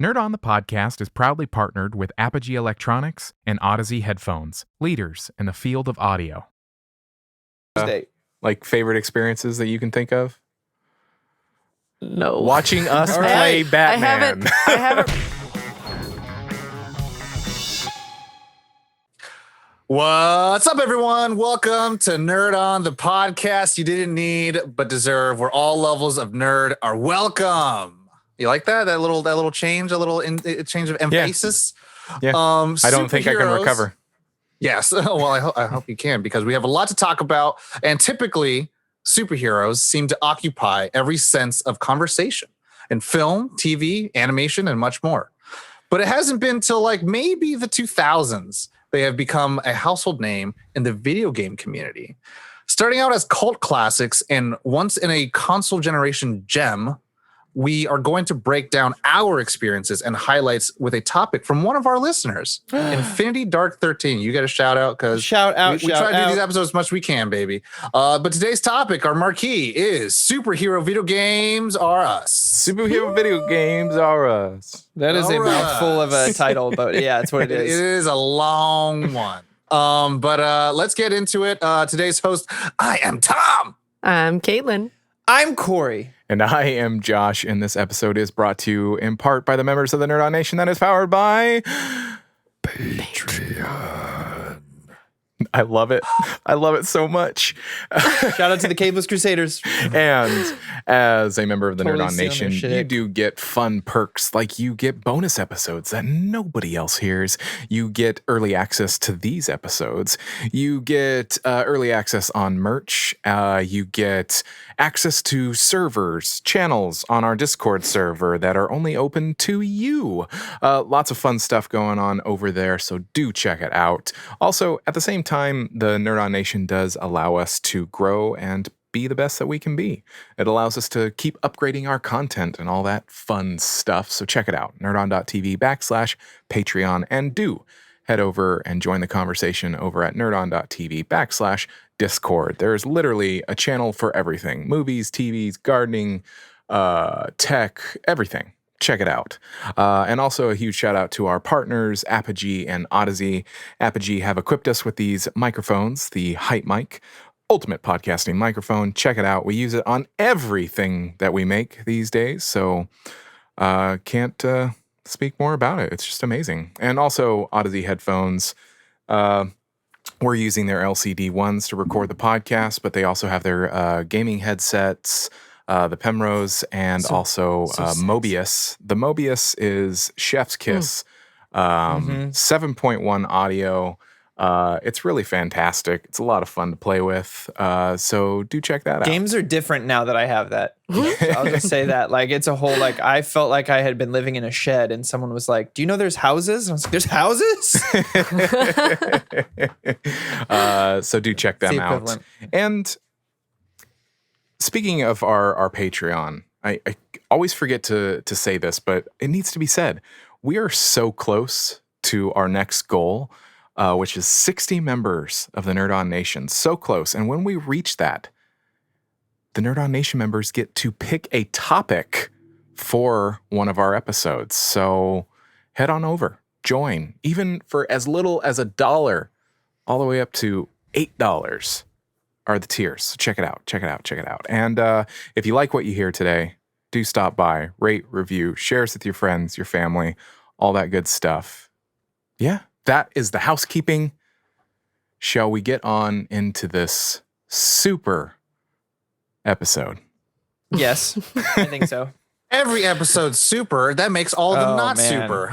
Nerd on the Podcast is proudly partnered with Apogee Electronics and Odyssey Headphones, leaders in the field of audio. Like favorite experiences that you can think of? No. Watching us play Batman. I haven't. What's up, everyone? Welcome to Nerd on the Podcast you didn't need but deserve, where all levels of nerd are welcome. You like that? That little change, a little change of emphasis. Yeah. I don't think I can recover. Yes. Well, I hope you can, because we have a lot to talk about, and typically superheroes seem to occupy every sense of conversation in film, TV, animation, and much more. But it hasn't been till like maybe the 2000s they have become a household name in the video game community. Starting out as cult classics and once in a console generation gem, we are going to break down our experiences and highlights with a topic from one of our listeners, Infinity Dark 13. You get a shout out because we try to do these episodes as much as we can, baby. But today's topic, our marquee, is superhero video games are us. Superhero video games are us. That is a mouthful of a title, but yeah, that's what it is. It is a long one. But let's get into it. Today's host, I am Tom. I'm Caitlin. I'm Corey. And I am Josh, and this episode is brought to you in part by the members of the Nerd On Nation that is powered by Patreon. I love it. I love it so much. Shout out to the Cableless Crusaders. And as a member of the Totally Nerd On Nation, you do get fun perks, like you get bonus episodes that nobody else hears. You get early access to these episodes. You get early access on merch. You get access to servers, channels on our Discord server that are only open to you. Lots of fun stuff going on over there, so do check it out. Also, at the same time, the Nerd On Nation does allow us to grow and be the best that we can be. It allows us to keep upgrading our content and all that fun stuff. So check it out, nerdon.tv/Patreon, and do head over and join the conversation over at nerdon.tv/Discord. There's literally a channel for everything: movies, TVs, gardening, tech, everything. Check it out. And also a huge shout out to our partners, Apogee and Odyssey. Apogee have equipped us with these microphones, the Hype Mic, ultimate podcasting microphone. Check it out. We use it on everything that we make these days. So can't speak more about it. It's just amazing. And also Odyssey headphones. We're using their LCD ones to record the podcast, but they also have their gaming headsets, the Pemrose, and also Mobius. The Mobius is Chef's Kiss, 7.1 audio. It's really fantastic. It's a lot of fun to play with. So do check that out. Games are different now that I have that. So I'll just say that. Like, it's a whole, like, I felt like I had been living in a shed and someone was like, do you know there's houses? And I was like, there's houses? So do check them out. And speaking of our Patreon, I always forget to say this, but it needs to be said. We are so close to our next goal, which is 60 members of the Nerd On Nation. So close. And when we reach that, the Nerd On Nation members get to pick a topic for one of our episodes. So head on over, join, even for as little as $1, all the way up to $8 are the tiers. So check it out. And if you like what you hear today, do stop by, rate, review, share us with your friends, your family, all that good stuff. Yeah. That is the housekeeping. Shall we get on into this super episode? Yes, I think so. Every episode's super. That makes all of them not super.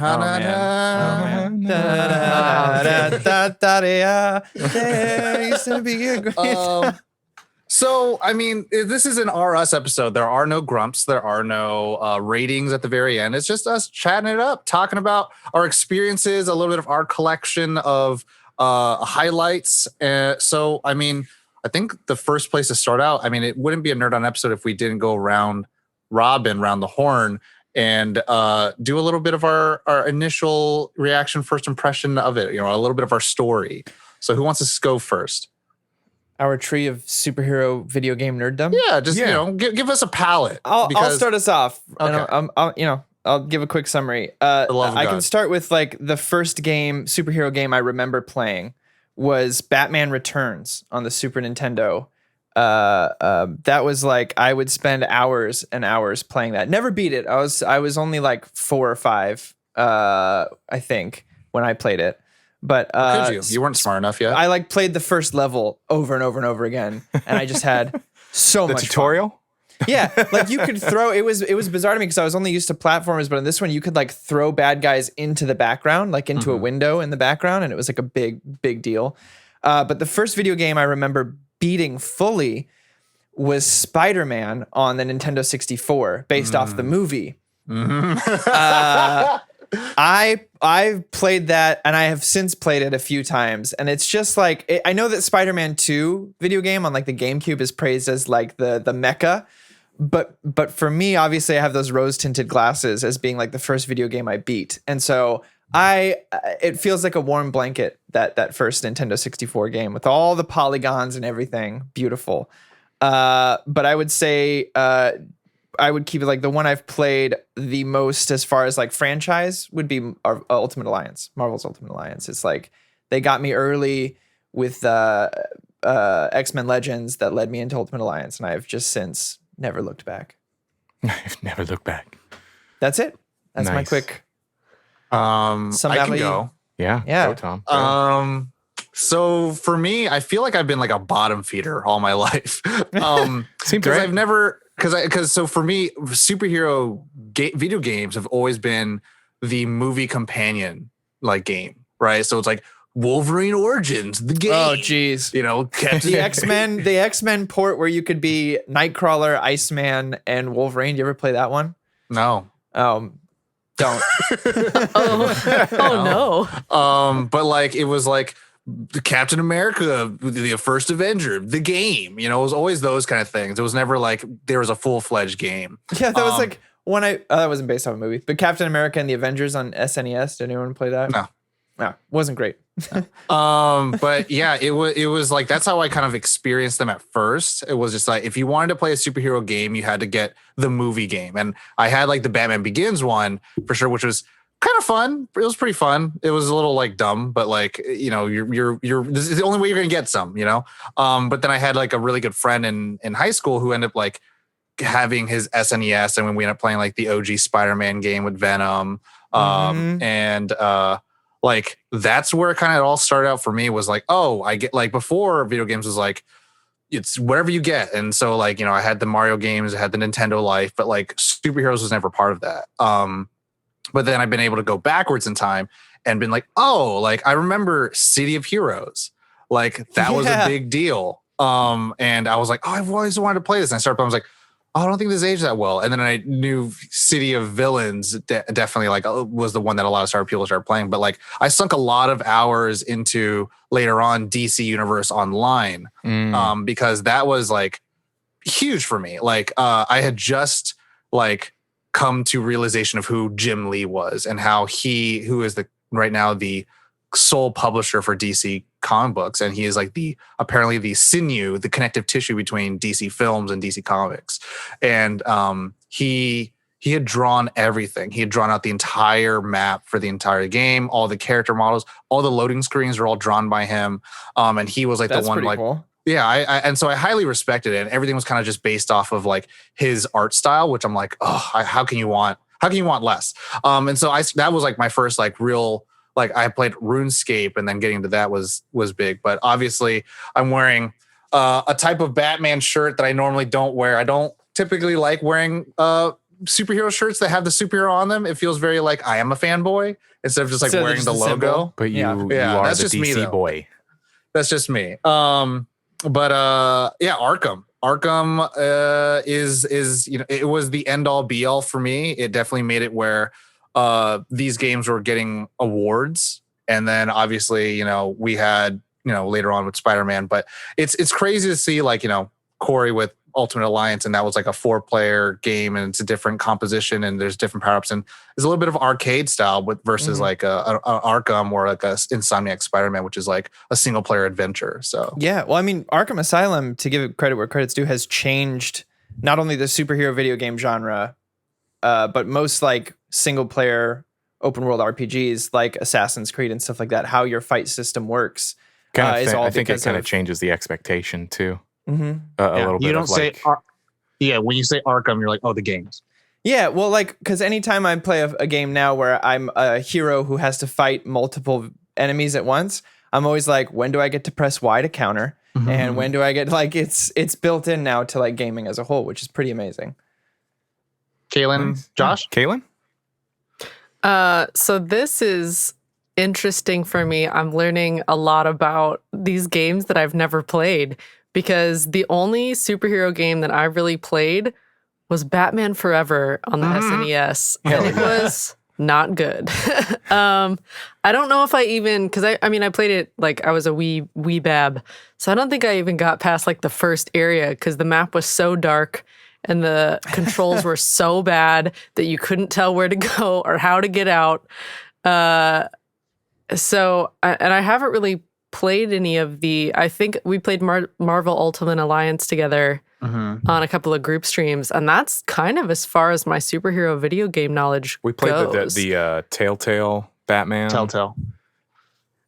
So, I mean, this is an R-Us episode. There are no grumps. There are no ratings at the very end. It's just us chatting it up, talking about our experiences, a little bit of our collection of highlights. So, I mean, I think the first place to start out, I mean, it wouldn't be a Nerd On episode if we didn't go around Robin, round the horn, and do a little bit of our initial reaction, first impression of it, a little bit of our story. So who wants to go first? Our tree of superhero video game nerddom? Yeah, just, give us a palette. I'll start us off. Okay. I'll give a quick summary. love of I God. can start with like the first superhero game I remember playing was Batman Returns on the Super Nintendo. That was like I would spend hours and hours playing that. Never beat it. I was only like 4 or 5, I think, when I played it. But Could you? You weren't smart enough yet. I like played the first level over and over and over again, and I just had so much tutorial. fun. Yeah, like you could throw. It was bizarre to me because I was only used to platformers, but in this one you could like throw bad guys into the background, like into a window in the background, and it was like a big deal. But the first video game I remember beating fully was Spider-Man on the Nintendo 64, based off the movie. I played that, and I have since played it a few times, and it's just like I know that Spider-Man 2 video game on like the GameCube is praised as like the mecca, but for me, obviously, I have those rose-tinted glasses as being like the first video game I beat, and so it feels like a warm blanket that first Nintendo 64 game with all the polygons and everything, beautiful. But I would say I would keep it like the one I've played the most as far as like franchise would be Ultimate Alliance, Marvel's Ultimate Alliance. It's like they got me early with X-Men Legends that led me into Ultimate Alliance, and I have just since never looked back. I've never looked back. That's it. That's my Nice. quick. I can go. Yeah. Yeah. Go, Tom. Go. So for me, I feel like I've been like a bottom feeder all my life. Seems Because right. I've never, because so for me, superhero video games have always been the movie companion like game, right? So it's like Wolverine Origins, the game. Oh, geez. You know, The X-Men port where you could be Nightcrawler, Iceman, and Wolverine. Do you ever play that one? No. Don't. Oh no. But like it was like the Captain America, the first Avenger, the game. You know, it was always those kind of things. It was never like there was a full-fledged game. Yeah, that was like when that wasn't based off a movie, but Captain America and the Avengers on SNES. Did anyone play that? No, wasn't great. But yeah, it was like that's how I kind of experienced them at first. It was just like if you wanted to play a superhero game, you had to get the movie game, and I had like the Batman Begins one for sure, which was kind of fun. It was pretty fun. It was a little like dumb, but like you know, you're this is the only way you're gonna get some, you know. But then I had like a really good friend in high school who ended up like having his SNES, and when we ended up playing like the OG Spider-Man game with Venom, and like that's where it kind of all started out for me was like, oh, I get like before video games was like it's whatever you get. And so like, you know, I had the Mario games, I had the Nintendo Life, but like superheroes was never part of that. But then I've been able to go backwards in time and been like, oh, like I remember City of Heroes. Like that was a big deal. And I was like, oh, I've always wanted to play this. And I started playing, I was like, oh, I don't think this aged that well. And then I knew City of Villains definitely like was the one that a lot of people started playing. But like I sunk a lot of hours into later on DC Universe Online because that was like huge for me. Like I had just like come to realization of who Jim Lee was and how who is right now the sole publisher for DC comic books, and he is like apparently the sinew, the connective tissue between DC films and DC comics. And he had drawn everything. He had drawn out the entire map for the entire game, all the character models, all the loading screens are all drawn by him. And he was like That's the one pretty like cool. yeah, and so I highly respected it. And everything was kind of just based off of like his art style, which I'm like, oh, how can you want less? And so that was like my first like real, like I played RuneScape, and then getting into that was big. But obviously I'm wearing a type of Batman shirt that I normally don't wear. I don't typically like wearing superhero shirts that have the superhero on them. It feels very like I am a fanboy instead of just like wearing the logo. Symbol. But you are that's the just me, DC though. boy. That's just me. But yeah, Arkham is you know, it was the end all be all for me. It definitely made it where these games were getting awards, and then obviously, you know, we had, you know, later on with Spider-Man. But it's crazy to see like, you know, Corey with Ultimate Alliance, and that was like a 4-player game, and it's a different composition, and there's different power-ups, and there's a little bit of arcade style versus like a Arkham or like a Insomniac Spider-Man, which is like a single-player adventure. So Yeah, well, I mean, Arkham Asylum, to give credit where credit's due, has changed not only the superhero video game genre, but most like single player open world RPGs like Assassin's Creed and stuff like that, how your fight system works. I think it kind of changes the expectation too. Mhm. A little bit. You don't of say, like, when you say Arkham, you're like, oh, the games. Yeah, well, like, because anytime I play a game now where I'm a hero who has to fight multiple enemies at once, I'm always like, when do I get to press Y to counter? And when do I get, like, it's built in now to like gaming as a whole, which is pretty amazing. Kaylin, nice. Josh? Kaylin? So this is interesting for me. I'm learning a lot about these games that I've never played, because the only superhero game that I really played was Batman Forever on the SNES. And it was not good. I don't know if I even, because I played it like I was a wee bab. So I don't think I even got past like the first area, because the map was so dark and the controls were so bad that you couldn't tell where to go or how to get out. And I haven't really played any of I think we played Marvel Ultimate Alliance together on a couple of group streams, and that's kind of as far as my superhero video game knowledge We played goes. the Telltale Batman. Telltale.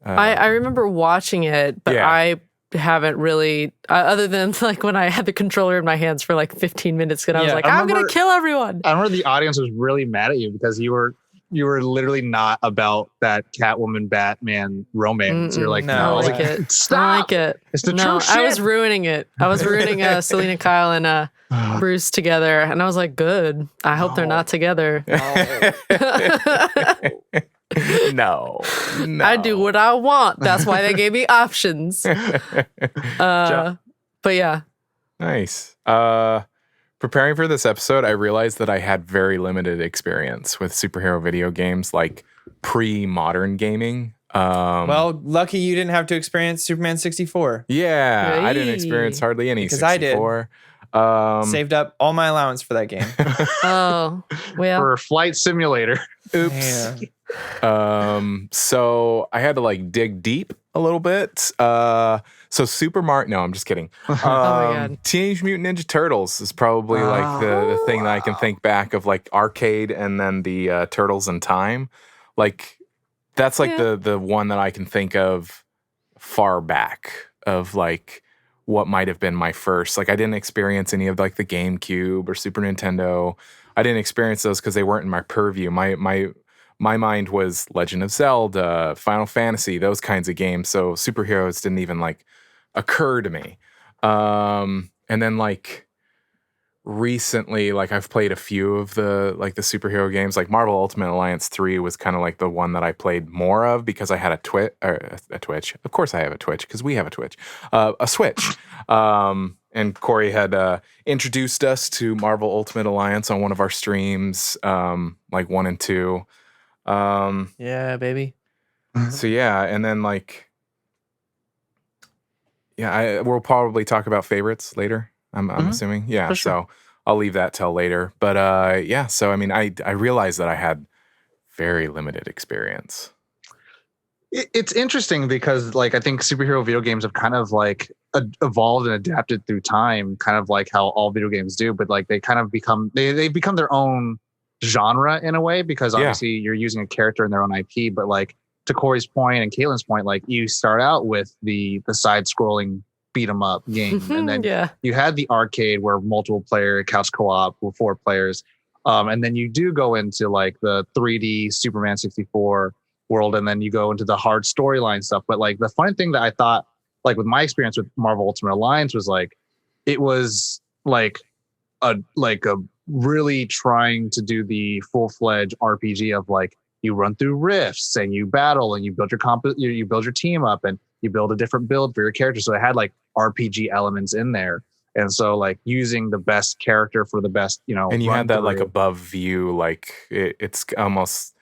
I remember watching it, but Yeah. I haven't really, other than like when I had the controller in my hands for like 15 minutes and I was Yeah, like, I I'm going remember- to kill everyone. I remember the audience was really mad at you because you were literally not about that Catwoman Batman romance. You're like, no. I no, don't like like it. I stop. don't like it. It's the No, true I was shit. ruining it. I was ruining Selena Kyle and Bruce together. And I was like, good. I hope they're not together. No. I do what I want. That's why they gave me options. But yeah. Nice. Preparing for this episode, I realized that I had very limited experience with superhero video games, like pre-modern gaming. Well, lucky you didn't have to experience Superman 64. Yeah, I didn't Hey. experience hardly any Because I did. 64. Saved up all my allowance for that game. Oh, well. For Flight Simulator. Oops. Yeah. So I had to like dig deep a little bit. So Super Mario. No, I'm just kidding. my God. Teenage Mutant Ninja Turtles is probably like the thing that I can think back of, like arcade, and then the Turtles in Time. Like that's like the one that I can think of far back of like what might have been my first. Like I didn't experience any of like the GameCube or Super Nintendo. I didn't experience those because they weren't in my purview. My mind was Legend of Zelda, Final Fantasy, those kinds of games. So superheroes didn't even like occur to me. And then like recently, like I've played a few of the superhero games. Like Marvel Ultimate Alliance 3 was kind of like the one that I played more of because I had a Twitch. Of course I have a Twitch because we have a Twitch. A Switch. And Corey had introduced us to Marvel Ultimate Alliance on one of our streams, like 1 and 2. Yeah, baby. So yeah, and then like, yeah, we'll probably talk about favorites later. I'm assuming, yeah. For sure. So I'll leave that till later. But yeah. So I mean, I realized that I had very limited experience. It's interesting because like I think superhero video games have kind of like evolved and adapted through time, kind of like how all video games do. But like they kind of become they become their own genre in a way, because obviously you're using a character in their own IP. But like to Corey's point and Caitlin's point, like you start out with the side-scrolling beat 'em up game, and then you had the arcade where multiple player couch co-op with 4 players, and then you do go into like the 3D Superman 64 world, and then you go into the hard storyline stuff. But like the fun thing that I thought, like with my experience with Marvel Ultimate Alliance, was like it was like a really trying to do the full-fledged RPG of like you run through rifts and you battle and you build you build your team up and you build a different build for your character. So it had like RPG elements in there. And so like using the best character for the best, And you had that like above view, like it's almost,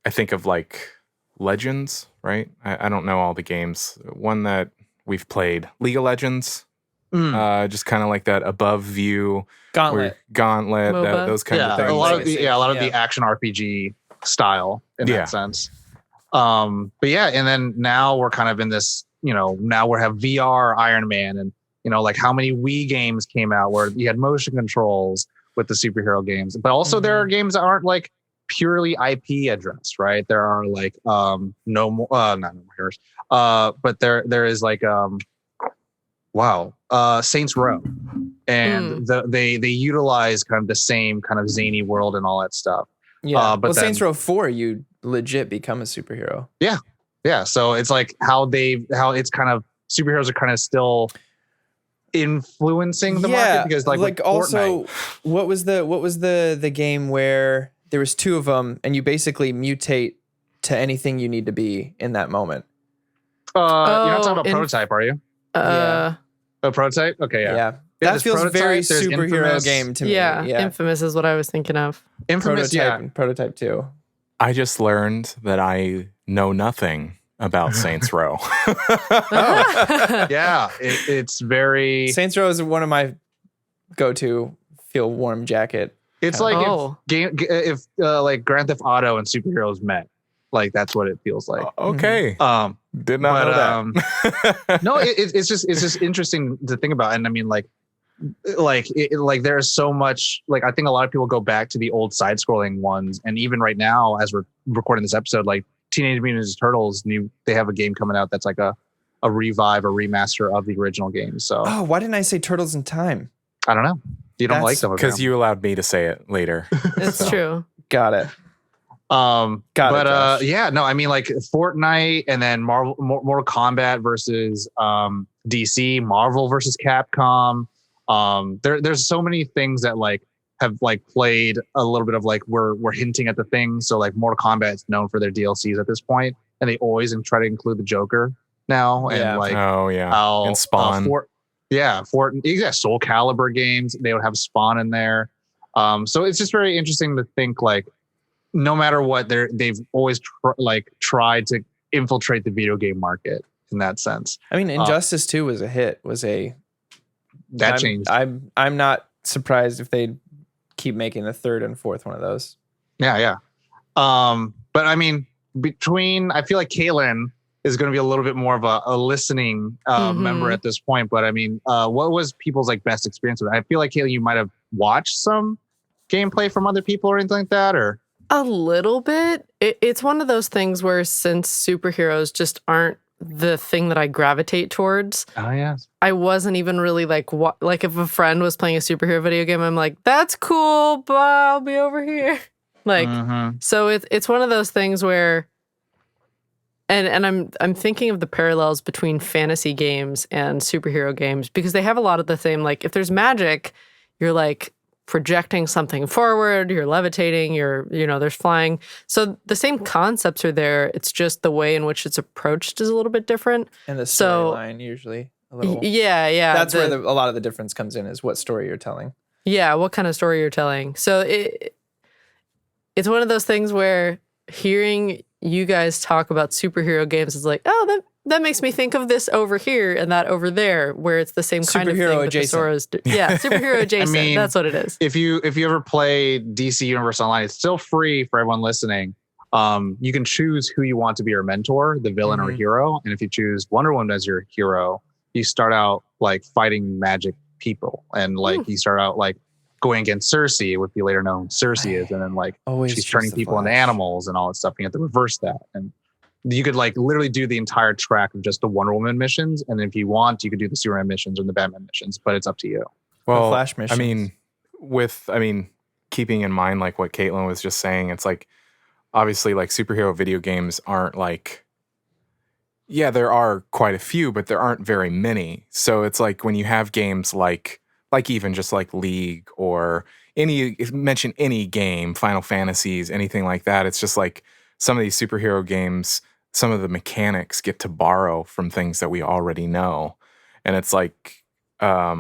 I think of like Legends, right? I don't know all the games. One that we've played, League of Legends, just kind of like that above view. Gauntlet, those kind of things. A lot of the action RPG style in that sense. But yeah, and then now we're kind of in this, now we have VR Iron Man, and like how many Wii games came out where you had motion controls with the superhero games. But also there are games that aren't like purely IP addressed, right? There are like no more not No More Heroes. But there is like Saints Row. And they utilize kind of the same kind of zany world and all that stuff. Yeah. But Saints Row 4, you legit become a superhero. Yeah. So it's like how it's kind of superheroes are kind of still influencing the market, because like also Fortnite. what was the game where there was two of them and you basically mutate to anything you need to be in that moment? You're not talking about Prototype, are you? Yeah. Oh, Prototype? Okay, yeah. That feels very there's superhero Infamous. game to me. Yeah, Yeah. Infamous is what I was thinking of. Infamous, Prototype and Prototype 2. I just learned that I know nothing about Saints Row. Yeah, it's very. Saints Row is one of my go-to feel warm jacket. It's like if like Grand Theft Auto and superheroes met. Like that's what it feels like. Okay. Did not know that. No, it's just interesting to think about. And I mean, like there's so much. Like I think a lot of people go back to the old side-scrolling ones, and even right now, as we're recording this episode, like Teenage Mutant Ninja Turtles, they have a game coming out that's like a revive or remaster of the original game. So why didn't I say Turtles in Time? I don't know. You don't like them because you allowed me to say it later. It's true. Got it. Yeah, no, I mean like Fortnite, and then Mortal Kombat versus DC, Marvel versus Capcom. There's so many things that like have like played a little bit of like we're hinting at the things. So like Mortal Kombat is known for their DLCs at this point, and they always try to include the Joker now. And like and Spawn. Soul Calibur games, they would have Spawn in there. So it's just very interesting to think like no matter what, they've always tried to infiltrate the video game market in that sense. I mean, Injustice 2 was a hit. Changed. I'm not surprised if they keep making the third and fourth one of those. Yeah. But I mean, I feel like Caitlin is going to be a little bit more of a listening member at this point. But I mean, what was people's like best experience with it? I feel like Caitlin, you might have watched some gameplay from other people or anything like that, or a little bit. It's one of those things where since superheroes just aren't the thing that I gravitate towards. Oh yes. I wasn't even really like if a friend was playing a superhero video game, I'm like, that's cool, but I'll be over here. Like, so it's one of those things where, and I'm thinking of the parallels between fantasy games and superhero games, because they have a lot of the same, like if there's magic, you're like projecting something forward, you're levitating, there's flying. So the same concepts are there. It's just the way in which it's approached is a little bit different. And the storyline usually a little. Yeah. That's where a lot of the difference comes in, is what story you're telling. Yeah, what kind of story you're telling. So it's one of those things where hearing you guys talk about superhero games is like, oh, that makes me think of this over here and that over there, where it's the same kind of thing. Superhero adjacent. Yeah, superhero adjacent. I mean, that's what it is. If you ever play DC Universe Online, it's still free for everyone listening. You can choose who you want to be your mentor, the villain or hero. And if you choose Wonder Woman as your hero, you start out like fighting magic people. And like you start out like going against Cersei, would be later known Cersei is, and then like she's turning people into animals and all that stuff. And you have to reverse that. And you could like literally do the entire track of just the Wonder Woman missions. And if you want, you could do the Superman missions or the Batman missions, but it's up to you. Well, Flash missions. I mean, keeping in mind like what Caitlin was just saying, it's like obviously like superhero video games aren't like, yeah, there are quite a few, but there aren't very many. So it's like when you have games like even just like League or mention any game, Final Fantasies, anything like that. It's just like some of these superhero games, some of the mechanics get to borrow from things that we already know. And it's like, I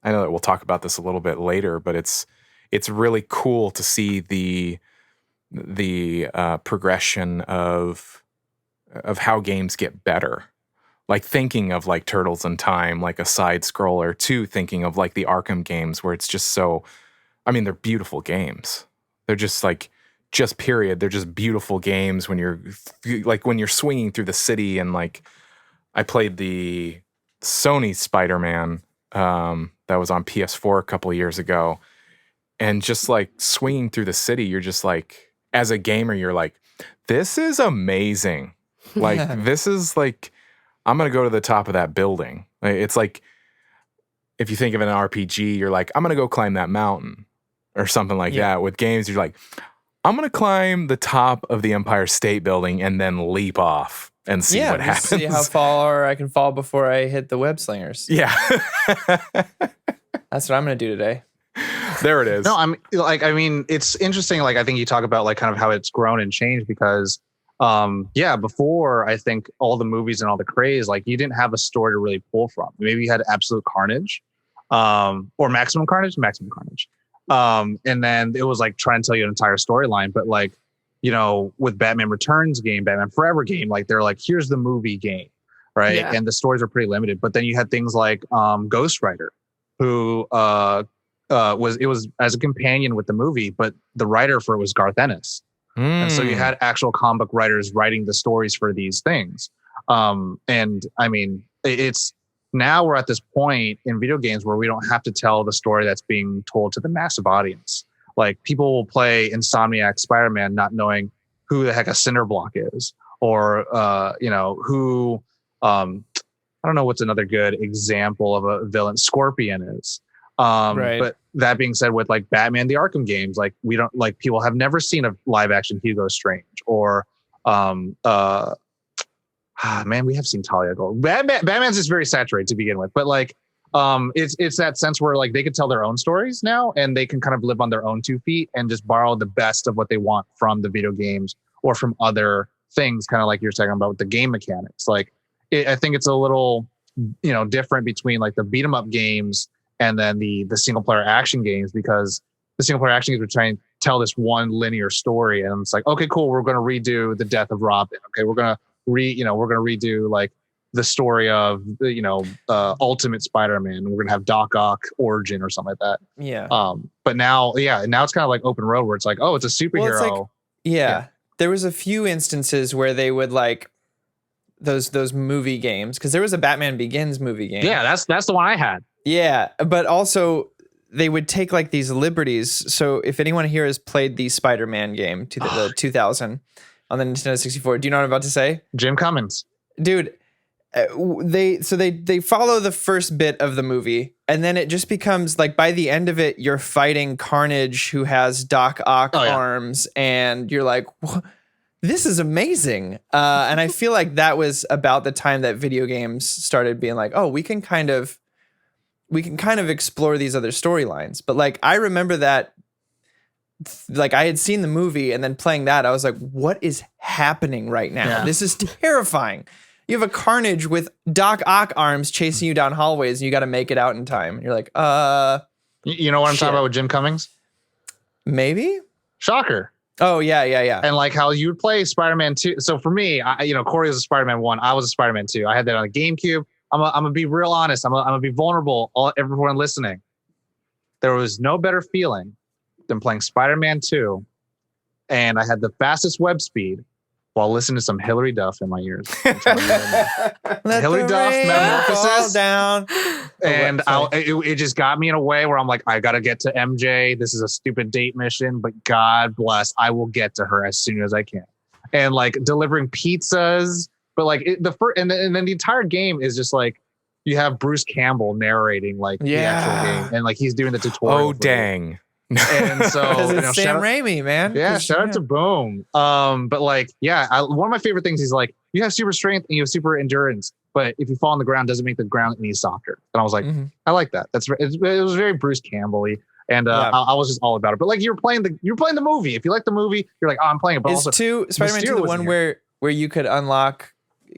know that we'll talk about this a little bit later, but it's really cool to see the progression of how games get better. Like thinking of like Turtles in Time, like a side scroller, to thinking of like the Arkham games, where it's just so, I mean, they're beautiful games. They're just like, period. They're just beautiful games when you're swinging through the city. And like, I played the Sony Spider-Man that was on PS4 a couple of years ago, and just like swinging through the city, you're just like, as a gamer, you're like, this is amazing. Like, this is like, I'm going to go to the top of that building. Like, it's like, if you think of an RPG, you're like, I'm going to go climb that mountain or something like that. With games, you're like, I'm going to climb the top of the Empire State Building and then leap off and see what happens. See how far I can fall before I hit the web slingers. Yeah. That's what I'm going to do today. There it is. No, I mean, it's interesting. Like, I think you talk about like kind of how it's grown and changed because, before I think all the movies and all the craze, like you didn't have a story to really pull from. Maybe you had Absolute Carnage, or Maximum Carnage. And then it was like trying to tell you an entire storyline. But like, you know, with Batman Returns game, Batman Forever game, like they're like, here's the movie game, right? Yeah. And the stories are pretty limited. But then you had things like Ghost Rider, who was as a companion with the movie, but the writer for it was Garth Ennis. And so you had actual comic book writers writing the stories for these things. And I mean, it's now we're at this point in video games where we don't have to tell the story that's being told to the massive audience. Like people will play Insomniac Spider-Man not knowing who the heck a Cinderblock is, or who I don't know what's another good example of a villain, Scorpion is. Right. But that being said, with like Batman, the Arkham games, like we don't like people have never seen a live action Hugo Strange or we have seen Talia Gold. Batman's just very saturated to begin with, but like it's that sense where like they could tell their own stories now and they can kind of live on their own 2 feet and just borrow the best of what they want from the video games or from other things, kind of like you're talking about with the game mechanics. Like I think it's a little different between like the beat 'em up games and then the single player action games, because the single player action games are trying to tell this one linear story. And it's like, okay, cool. We're going to redo the death of Robin. Okay. We're going to redo like the story of, Ultimate Spider-Man. We're going to have Doc Ock origin or something like that. Yeah. But now it's kind of like open road where it's like, oh, it's a superhero. Well, it's like, there was a few instances where they would like those movie games. Cause there was a Batman Begins movie game. Yeah. That's the one I had. Yeah, but also they would take like these liberties. So if anyone here has played the Spider-Man game, the 2000 on the Nintendo 64, do you know what I'm about to say? Jim Cummins. Dude, they follow the first bit of the movie, and then it just becomes like by the end of it, you're fighting Carnage, who has Doc Ock arms, and you're like, this is amazing. And I feel like that was about the time that video games started being like, oh, we can kind of explore these other storylines. But like, I remember that, like I had seen the movie and then playing that, I was like, what is happening right now? Yeah. This is terrifying. You have a Carnage with Doc Ock arms chasing you down hallways and you got to make it out in time. And you're like, you know what I'm talking about with Jim Cummings? Maybe? Shocker. Oh, yeah. And like how you would play Spider-Man 2. So for me, Corey was a Spider-Man 1. I was a Spider-Man 2. I had that on the GameCube. I'm gonna be real honest. I'm gonna be vulnerable. Everyone listening, there was no better feeling than playing Spider-Man 2, and I had the fastest web speed while listening to some Hilary Duff in my ears. Hilary Duff, Metamorphosis, down, and it just got me in a way where I'm like, I gotta get to MJ. This is a stupid date mission, but God bless, I will get to her as soon as I can. And like delivering pizzas. But like and then the entire game is just like you have Bruce Campbell narrating like the actual game, and like he's doing the tutorial. Oh dang! And so it's Sam Raimi, man. Yeah, shout out to Boom. But like, one of my favorite things is like you have super strength and you have super endurance, but if you fall on the ground, doesn't make the ground any softer. And I was like, I like that. It was very Bruce Campbell-y. And I was just all about it. But like you're playing the movie. If you like the movie, you're like, oh, I'm playing it. But is also, Spider-Man 2 the one where you could unlock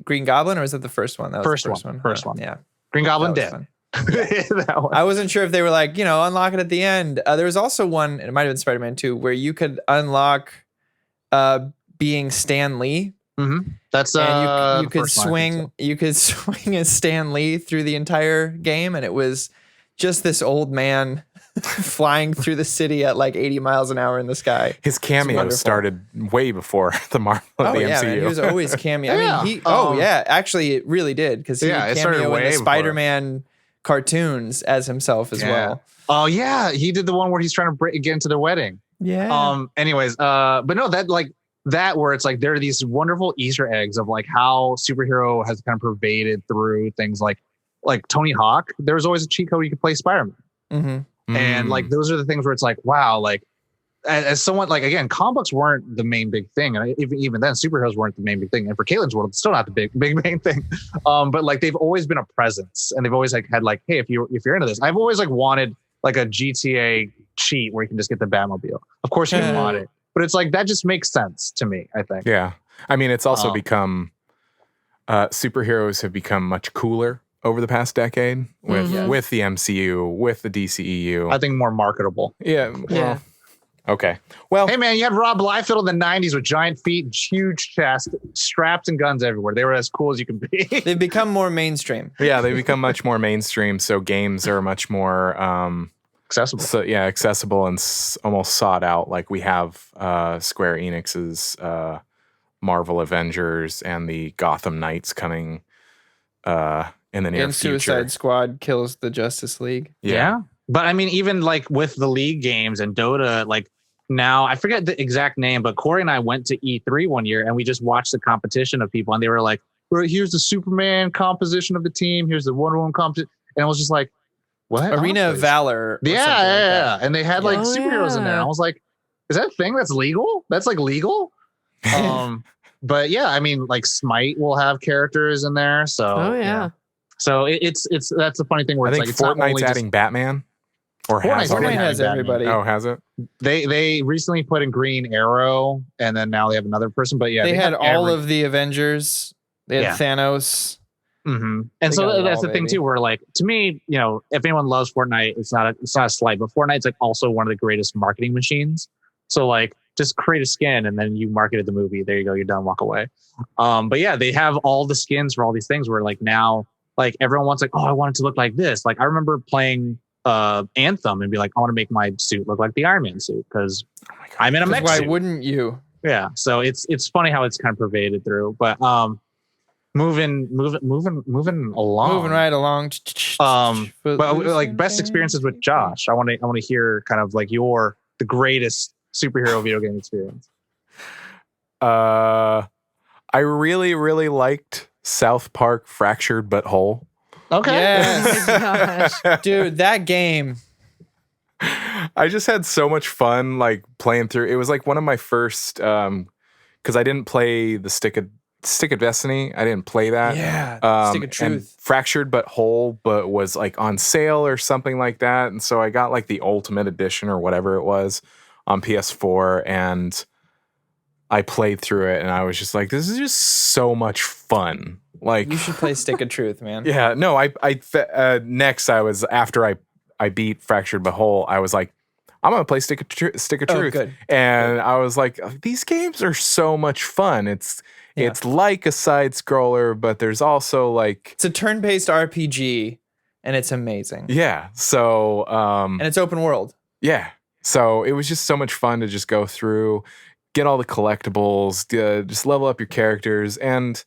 Green Goblin, or is that the first one? That was the first one. Yeah. Green Goblin dead. That one. I wasn't sure if they were like, unlock it at the end. There was also one, it might have been Spider-Man 2, where you could unlock being Stan Lee. Mm-hmm. That's and you could swing as Stan Lee through the entire game, and it was just this old man flying through the city at like 80 miles an hour in the sky. His cameo started way before the MCU. Man, he was always cameo. I mean, actually, it really did, because he would cameo in the Spider-Man cartoons as himself as well. Oh yeah, he did the one where he's trying to get into the wedding. Anyways, but no, that like that where it's like there are these wonderful Easter eggs of like how superhero has kind of pervaded through things like Tony Hawk. There was always a cheat code you could play Spider-Man. And like those are the things where it's like, wow, like as someone like, again, comic books weren't the main big thing, and even then superheroes weren't the main big thing, and for Caitlin's world it's still not the big main thing, but like they've always been a presence, and they've always like had like, hey, if you're into this, I've always like wanted like a GTA cheat where you can just get the Batmobile. Of course you can mod it, but it's like that just makes sense to me, I think. Yeah, I mean it's also become superheroes have become much cooler over the past decade with the MCU, with the DCEU. I think more marketable. Yeah. Well, okay. Well, hey man, you had Rob Liefeld in the '90s with giant feet, huge chest, straps and guns everywhere. They were as cool as you can be. They've become more mainstream. Yeah, they've become much more mainstream. So games are much more accessible. So yeah, accessible and almost sought out. Like we have Square Enix's Marvel Avengers and the Gotham Knights coming in the near and future. Suicide Squad kills the Justice League. Yeah. But I mean, even like with the League games and Dota, like now I forget the exact name, but Corey and I went to E3 one year and we just watched the competition of people, and they were like, here's the Superman composition of the team, here's the Wonder Woman composition. And I was just like, what? Arena of Valor. Yeah. And they had like superheroes in there. I was like, is that a thing that's legal? That's like legal? But yeah, I mean, like Smite will have characters in there. So so it's that's the funny thing where I it's think like Fortnite's adding Batman. Or Fortnite has everybody. Oh, has it? They recently put in Green Arrow, and then now they have another person. But yeah, they had all of the Avengers. They had Thanos. And so that's the thing too, where like to me, you know, if anyone loves Fortnite, it's not a slight, but Fortnite's like also one of the greatest marketing machines. So like, just create a skin and then you marketed the movie. There you go, you're done. Walk away. But yeah, they have all the skins for all these things. Where like now, like everyone wants like, oh, I want it to look like this. Like I remember playing Anthem and be like, I want to make my suit look like the Iron Man suit because I'm in a mech suit. Why wouldn't you? Yeah. So it's funny how it's kind of pervaded through. But moving along. Moving right along. But like best experiences with Josh. I want to hear kind of like the greatest superhero video game experience. I really, really liked South Park Fractured But Whole. Okay. Yes. Oh my gosh. Dude, that game. I just had so much fun like playing through. It was like one of my first because I didn't play the Stick of Destiny. I didn't play that. Yeah. Stick of Truth. Fractured But Whole, but was like on sale or something like that. And so I got like the Ultimate Edition or whatever it was on PS4, and I played through it, and I was just like, this is just so much fun. Like You should play Stick of Truth, man. Yeah, no, next I was after I beat Fractured But Whole, I was like, I'm gonna play Stick of Truth. Good. And I was like, these games are so much fun. It's like a side scroller, but there's also like It's a turn-based RPG, and it's amazing. Yeah. So and it's open world. Yeah. So it was just so much fun to just go through, get all the collectibles, just level up your characters, and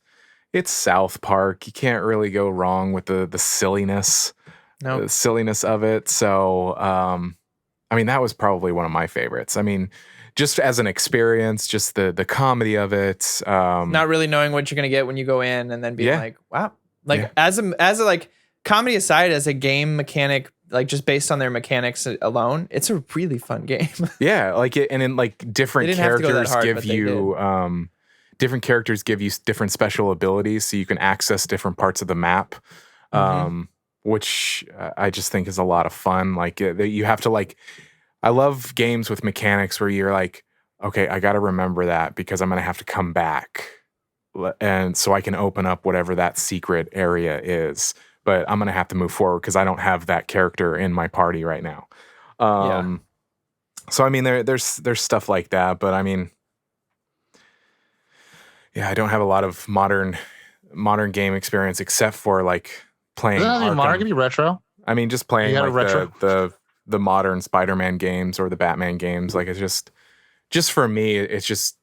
it's South Park. You can't really go wrong with the silliness, the silliness of it. So, I mean, that was probably one of my favorites. I mean, just as an experience, just the comedy of it. Not really knowing what you're gonna get when you go in, and then being like, wow. Like as a like comedy aside, as a game mechanic, like just based on their mechanics alone, it's a really fun game. Yeah, like it, and then like different characters give you different characters give you different special abilities, so you can access different parts of the map, which I just think is a lot of fun. Like you have to like, I love games with mechanics where you're like, okay, I got to remember that because I'm gonna have to come back, and so I can open up whatever that secret area is. But I'm gonna have to move forward because I don't have that character in my party right now. So I mean, there's stuff like that, but I mean, yeah, I don't have a lot of modern game experience except for like playing. Doesn't modern, it can be retro. I mean, just playing like retro. the modern Spider-Man games or the Batman games. Like it's just for me, it's just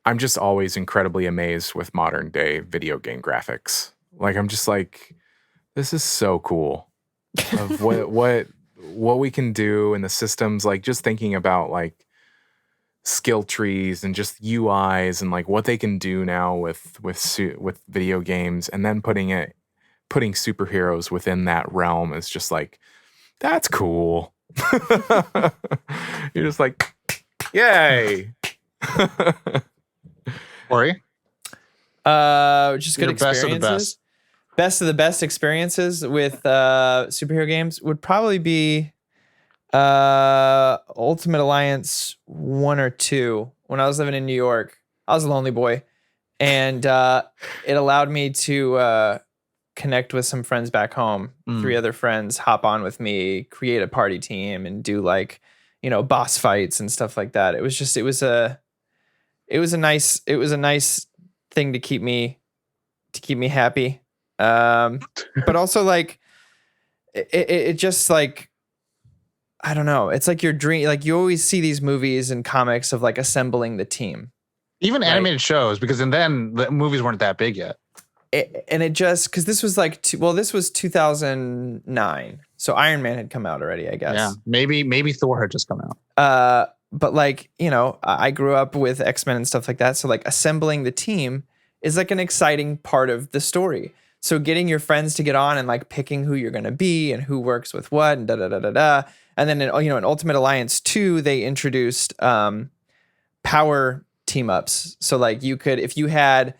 I'm just always incredibly amazed with modern day video game graphics. Like I'm just like, this is so cool of what we can do and the systems. Like just thinking about like skill trees and just UIs and like what they can do now with video games, and then putting superheroes within that realm is just like, that's cool. You're just like, yay. Ori? Just good Your best of the experiences. Best of the best experiences with superhero games would probably be Ultimate Alliance 1 or 2. When I was living in New York, I was a lonely boy, and it allowed me to connect with some friends back home. 3 other friends hop on with me, create a party team, and do like, boss fights and stuff like that. It was a nice thing to keep me happy. But also like it just like, I don't know. It's like your dream. Like you always see these movies and comics of like assembling the team. Even animated shows, because then the movies weren't that big yet. And it just, because this was like, this was 2009. So Iron Man had come out already, I guess. Yeah, maybe Thor had just come out. But like, I grew up with X-Men and stuff like that. So like assembling the team is like an exciting part of the story. So getting your friends to get on and like picking who you're going to be and who works with what and da-da-da-da-da. And then, in Ultimate Alliance 2, they introduced power team-ups. So like you could, if you had,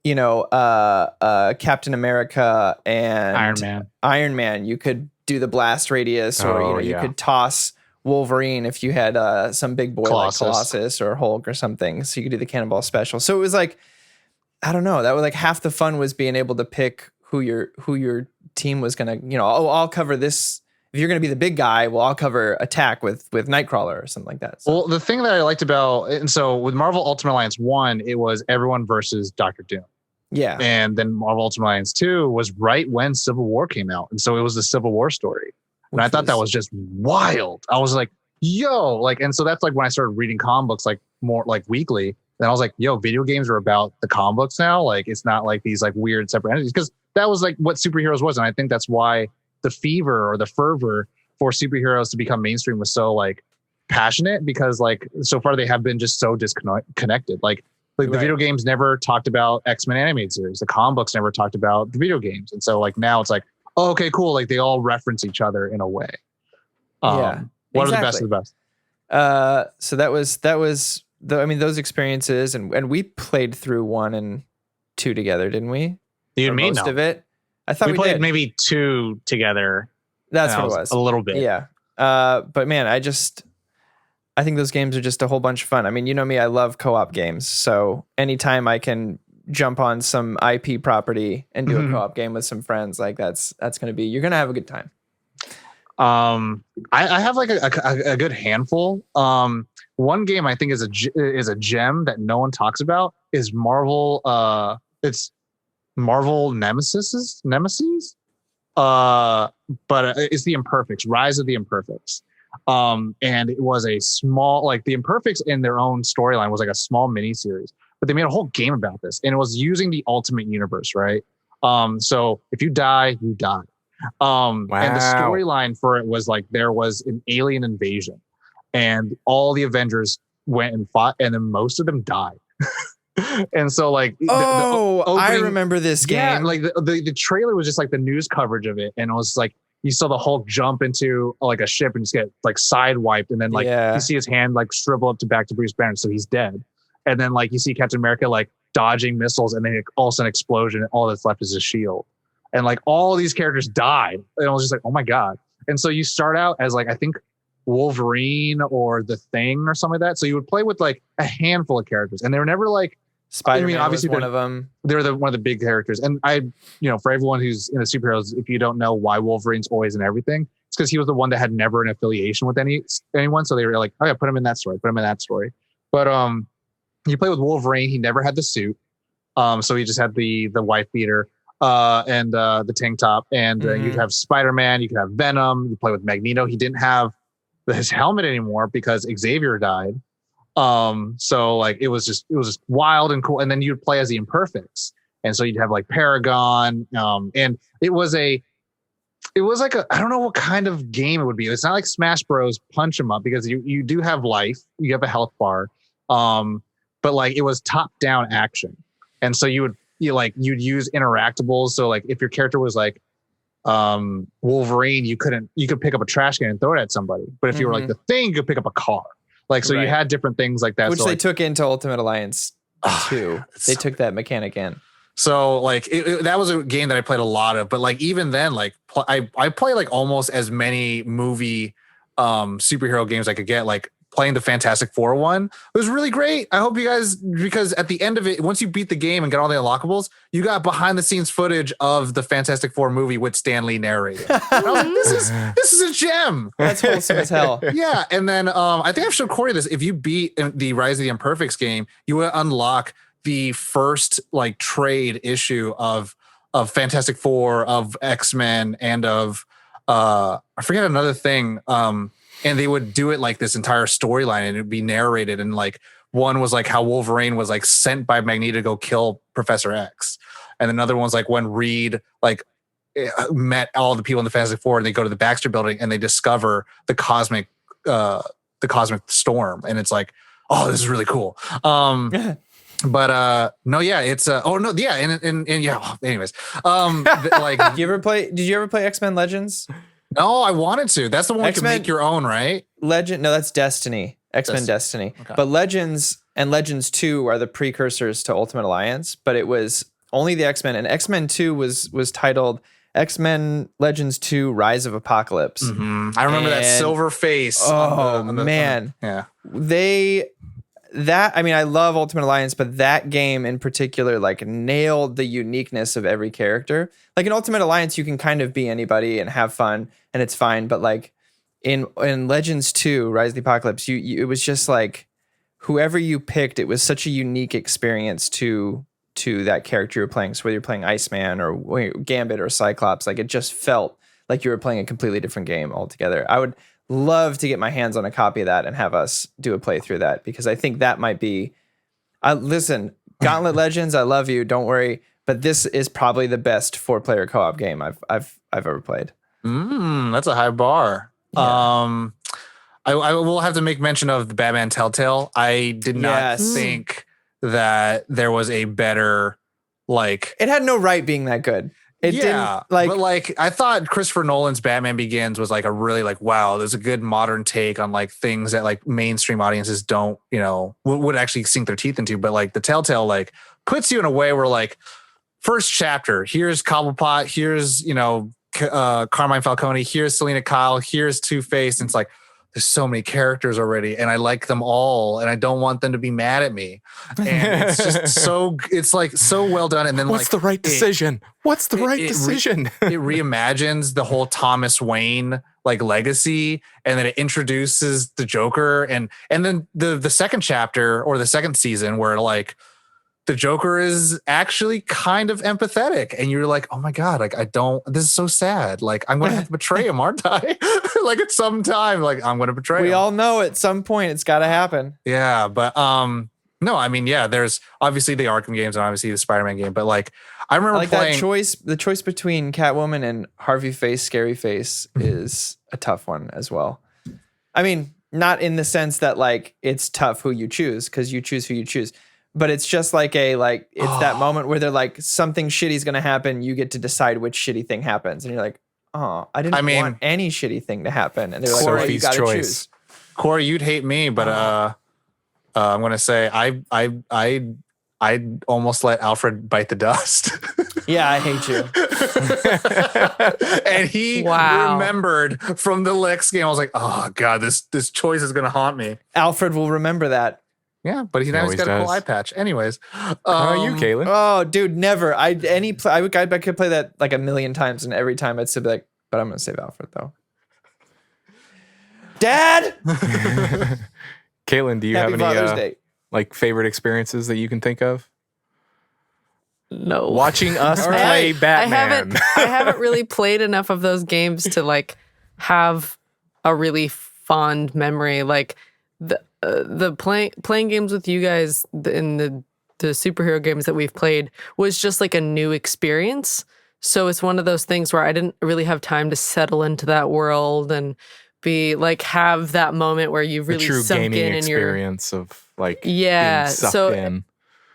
Captain America and Iron Man, you could do the blast radius, or you could toss Wolverine if you had some big boy like Colossus or Hulk or something. So you could do the Cannonball Special. So it was like, I don't know, that was like half the fun was being able to pick who your team was gonna, I'll cover this. If you're gonna be the big guy, well, I'll cover attack with Nightcrawler or something like that. So. Well, the thing that I liked about, and so with Marvel Ultimate Alliance 1, it was everyone versus Doctor Doom. Yeah. And then Marvel Ultimate Alliance 2 was right when Civil War came out. And so it was the Civil War story. And I thought that was just wild. I was like, yo, like, and so that's like when I started reading comic books, like more like weekly. And I was like, yo, video games are about the comic books now. Like, it's not like these like weird separate entities, because that was like what superheroes was. And I think that's why the fever or the fervor for superheroes to become mainstream was so like passionate, because like so far they have been just so disconnected. Like the video games never talked about X-Men animated series. The comic books never talked about the video games. And so like now it's like, oh, okay, cool. Like they all reference each other in a way. What are the best of the best? So that was those experiences, and we played through 1 and 2 together, didn't we? You and me, most of it. I thought we played did. maybe 2 together. That's what it was. A little bit. Yeah. But man, I think those games are just a whole bunch of fun. I mean, you know me, I love co-op games. So anytime I can jump on some IP property and do a co-op game with some friends, like that's going to be, you're going to have a good time. I have like a good handful. One game I think is a gem that no one talks about is Marvel. It's Marvel Nemesis. But it's the Imperfects, Rise of the Imperfects. And it was a small, like the Imperfects in their own storyline was like a small mini series, but they made a whole game about this, and it was using the Ultimate Universe, right? So if you die, you die. And the storyline for it was like there was an alien invasion, and all the Avengers went and fought, and then most of them died. And so like the opening, I remember this game. Yeah, like the trailer was just like the news coverage of it, and it was like you saw the Hulk jump into like a ship and just get like sidewiped, and then like you see his hand like shrivel up back to Bruce Banner, so he's dead. And then like you see Captain America like dodging missiles, and then all of a sudden explosion, and all that's left is a shield. And like all these characters died, and I was just like, oh my god. And so you start out as like I think Wolverine or the Thing or something like that. So you would play with like a handful of characters, and they were never like Spider-Man obviously was one of them. They're one of the big characters. And for everyone who's in the superheroes, if you don't know why Wolverine's always in everything, it's because he was the one that had never an affiliation with anyone. So they were like, oh yeah, put him in that story. But you play with Wolverine, he never had the suit. So he just had the wife beater and the tank top. And you'd have Spider-Man, you could have Venom, you play with Magneto. He didn't have his helmet anymore because Xavier died. So like it was just wild and cool. And then you'd play as the Imperfects, and so you'd have like Paragon, and it was like I don't know what kind of game it would be. It's not like Smash Bros. Punch 'em up, because you do have life, you have a health bar, But like it was top down action, and so you'd use interactables. So like if your character was like Wolverine, you could pick up a trash can and throw it at somebody. But if you were like the Thing, you could pick up a car. Like so, you had different things like that, which so, they like, took into Ultimate Alliance 2. They took that mechanic in. So like that was a game that I played a lot of, but like even then, like I play like almost as many movie superhero games I could get. Like playing the Fantastic Four one, it was really great. I hope you guys, because at the end of it, once you beat the game and get all the unlockables, you got behind the scenes footage of the Fantastic Four movie with Stan Lee narrating. And I was like, this is a gem. That's wholesome as hell. Yeah, and then I think I've showed Corey this. If you beat the Rise of the Imperfects game, you will unlock the first like trade issue of Fantastic Four, of X-Men, and of I forget another thing. And they would do it like this entire storyline, and it would be narrated. And like one was like how Wolverine was like sent by Magneto to go kill Professor X, and another one's like when Reed like met all the people in the Fantastic Four, and they go to the Baxter Building and they discover the cosmic storm, and it's like, oh, this is really cool. But no, yeah, it's oh no, yeah, and yeah. Anyways, like, Did you ever play X-Men Legends? No, I wanted to. That's the one you can X-Men make your own, right? No, that's Destiny. X-Men Destiny. Okay. But Legends and Legends 2 are the precursors to Ultimate Alliance, but it was only the X-Men, and X-Men 2 was titled X-Men Legends 2 Rise of Apocalypse. Mm-hmm. I remember that silver face. Man. Yeah. I mean, I love Ultimate Alliance, but that game in particular, like, nailed the uniqueness of every character. Like in Ultimate Alliance, you can kind of be anybody and have fun, and it's fine. But like in Legends 2, Rise of the Apocalypse, it was just like whoever you picked, it was such a unique experience to that character you were playing. So whether you're playing Iceman or Gambit or Cyclops, like it just felt like you were playing a completely different game altogether. I would love to get my hands on a copy of that and have us do a playthrough of that, because I think that might be. Listen, Gauntlet Legends, I love you. Don't worry, but this is probably the best 4-player co-op game I've ever played. That's a high bar. Yeah. I will have to make mention of the Batman Telltale. I did not think that there was a better, like, it had no right being that good. It didn't, like, but like I thought Christopher Nolan's Batman Begins was like a really like, wow, there's a good modern take on like things that like mainstream audiences don't, would actually sink their teeth into. But like the Telltale like puts you in a way where like first chapter, here's Cobblepot, here's, Carmine Falcone, here's Selena Kyle, here's Two-Face. And it's like, there's so many characters already, and I like them all, and I don't want them to be mad at me. And it's just it's like so well done. And then what's the right decision? What's the right decision? It reimagines the whole Thomas Wayne like legacy, and then it introduces the Joker, and then the second chapter or the second season where like the Joker is actually kind of empathetic, and you're like, oh my God, like this is so sad. Like I'm going to have to betray him, aren't I? Like at some time, like I'm going to betray him. We all know at some point it's got to happen. Yeah. But no, I mean, yeah, there's obviously the Arkham games and obviously the Spider-Man game, but like I remember playing the choice between Catwoman and Harvey Face, Scary Face is a tough one as well. I mean, not in the sense that like it's tough who you choose, because you choose who you choose. But it's just like it's that moment where they're like, something shitty is going to happen. You get to decide which shitty thing happens. And you're like, oh, I didn't want any shitty thing to happen. And they're like, well, you got to choose. Corey, you'd hate me, but I'm going to say I almost let Alfred bite the dust. Yeah, I hate you. And he remembered from the Lex game. I was like, oh God, this choice is going to haunt me. Alfred will remember that. Yeah, but he's got a cool eye patch. Anyways, how are you, Kaylin? Oh, dude, never. I could play that like a million times, and every time I'd say like, but I'm gonna save Alfred though. Dad. Kaylin, do you Happy have Father's any Day. like favorite experiences that you can think of? No. Watching us play Batman. I haven't really played enough of those games to like have a really fond memory. Like the playing games with you guys in the superhero games that we've played was just like a new experience. So it's one of those things where I didn't really have time to settle into that world and be like have that moment where you The really true sunk gaming in and you're experience of like yeah. being sucked So in.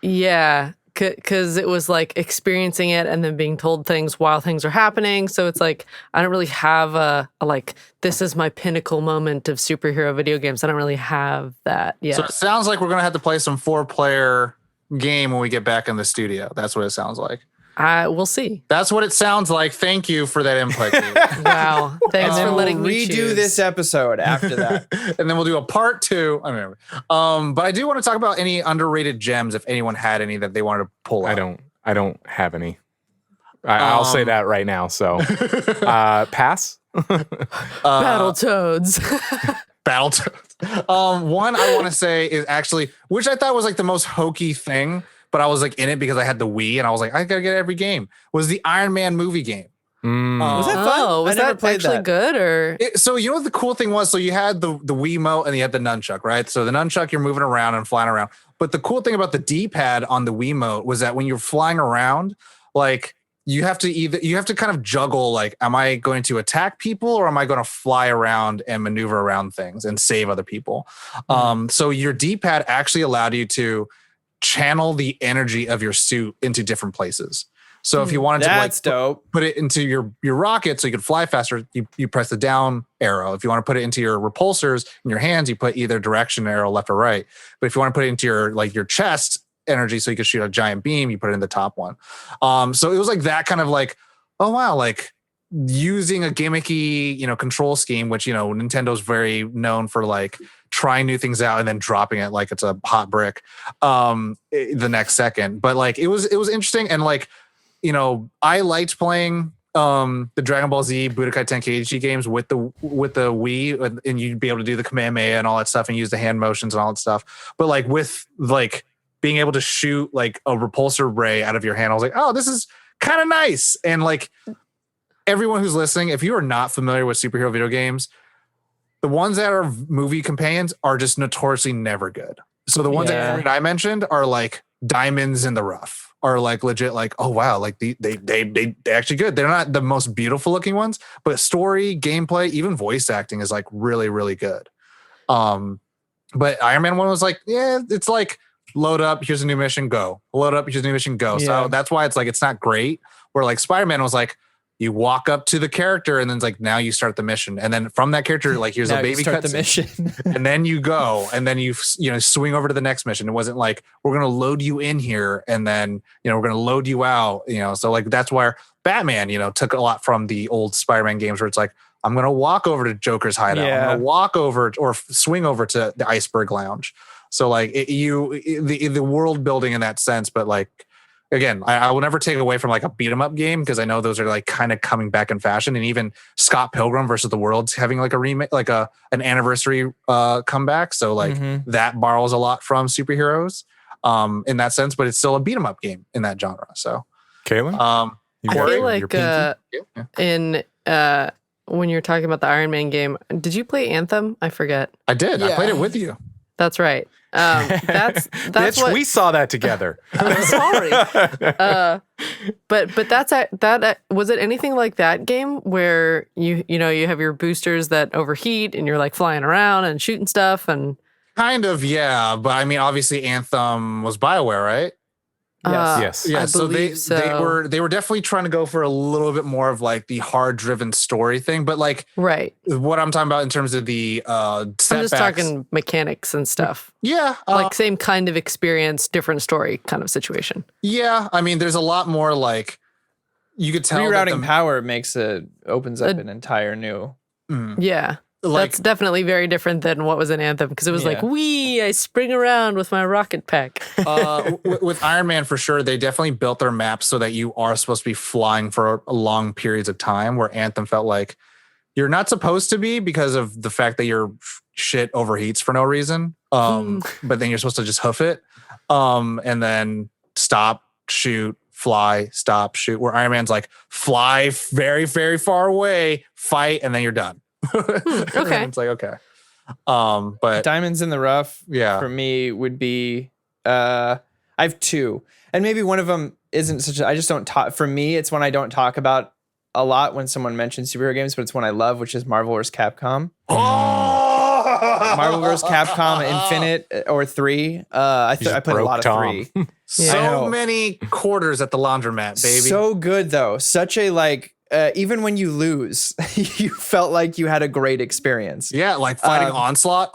yeah, because it was like experiencing it and then being told things while things are happening. So it's like I don't really have a like this is my pinnacle moment of superhero video games. I don't really have that yet. So it sounds like we're gonna have to play some 4-player game when we get back in the studio. That's what it sounds like. We'll see. That's what it sounds like. Thank you for that input. Kate. Wow, thanks And for then letting we'll me redo choose. this episode after that. And then we'll do a part 2. I mean, but I do want to talk about any underrated gems if anyone had any that they wanted to pull out. I don't have any. I'll say that right now. So pass. Battletoads. Battletoads. One I want to say is actually, which I thought was like the most hokey thing, but I was like in it because I had the Wii and I was like, I gotta get every game, was the Iron Man movie game. Was that fun? Oh, was I never that played actually that. good or? So you know what the cool thing was? So you had the Wiimote and you had the nunchuck, right? So the nunchuck, you're moving around and flying around. But the cool thing about the D-pad on the Wiimote was that when you're flying around, like you have to kind of juggle, like, am I going to attack people or am I going to fly around and maneuver around things and save other people? So your D-pad actually allowed you to channel the energy of your suit into different places. So if you wanted to That's dope. put it into your rocket so you could fly faster, you press the down arrow. If you want to put it into your repulsors in your hands, you put either direction arrow, left or right. But if you want to put it into your chest energy so you could shoot a giant beam, you put it in the top one. So it was like that kind of like, oh wow, like using a gimmicky, control scheme, which, Nintendo's very known for like trying new things out and then dropping it like it's a hot brick the next second. But like it was interesting, and like, I liked playing the Dragon Ball Z Budokai Tenkaichi games with the Wii, and you'd be able to do the Kamehameha and all that stuff and use the hand motions and all that stuff. But like with like being able to shoot like a repulsor ray out of your hand, I was like, oh, this is kind of nice. And like everyone who's listening, if you are not familiar with superhero video games, the ones that are movie companions are just notoriously never good. So the ones that I mentioned are like diamonds in the rough. Are like legit, like, oh wow, like they actually good. They're not the most beautiful looking ones, but story, gameplay, even voice acting is like really, really good. But Iron Man 1 was like, yeah, it's like load up, here's a new mission, go. Load up, here's a new mission, go. So that's why it's like it's not great. Where like Spider-Man was like, you walk up to the character and then it's like, now you start the mission. And then from that character, like, here's a baby start the cutscene. mission. And then you go and then you swing over to the next mission. It wasn't like, we're going to load you in here and then, we're going to load you out, so like, that's where Batman, took a lot from the old Spider-Man games where it's like, I'm going to walk over to Joker's hideout. I'm going to walk over or swing over to the Iceberg Lounge. So like the world building in that sense, but like, again, I will never take away from like a beat 'em up game because I know those are like kind of coming back in fashion, and even Scott Pilgrim versus the World's having like a remake, like an anniversary comeback. So like that borrows a lot from superheroes in that sense, but it's still a beat 'em up game in that genre. So, Kaylin, I feel like in when you're talking about the Iron Man game, did you play Anthem? I forget. I did. I played it with you. That's right. That's Bitch, what we saw that together. I'm sorry. But that was it anything like that game where you have your boosters that overheat and you're like flying around and shooting stuff and kind of, yeah. But I mean, obviously Anthem was BioWare, right? Yes. Yeah, I so they believe were definitely trying to go for a little bit more of like the hard driven story thing, but like right. what I'm talking about in terms of the setbacks. I'm just talking mechanics and stuff. Yeah, Like same kind of experience, different story kind of situation. Yeah, I mean, there's a lot more like you could tell Rerouting power opens up an entire new. Yeah. Like, that's definitely very different than what was in Anthem because it was like, I spring around with my rocket pack. with Iron Man, for sure, they definitely built their maps so that you are supposed to be flying for long periods of time, where Anthem felt like you're not supposed to be because of the fact that your shit overheats for no reason. But then you're supposed to just hoof it and then stop, shoot, fly, stop, shoot, where Iron Man's like, fly very, very far away, fight, and then you're done. Okay. It's like, okay. But Diamonds in the Rough for me would be I have two. And maybe one of them isn't such a, I just don't talk, for me it's when I don't talk about a lot when someone mentions superhero games, but it's one I love, which is Marvel vs. Capcom. Marvel vs. Capcom Infinite or 3. I played a lot of Tom. 3. So many quarters at the laundromat, baby. So good though. Such a even when you lose, you felt like you had a great experience. Yeah, like fighting Onslaught.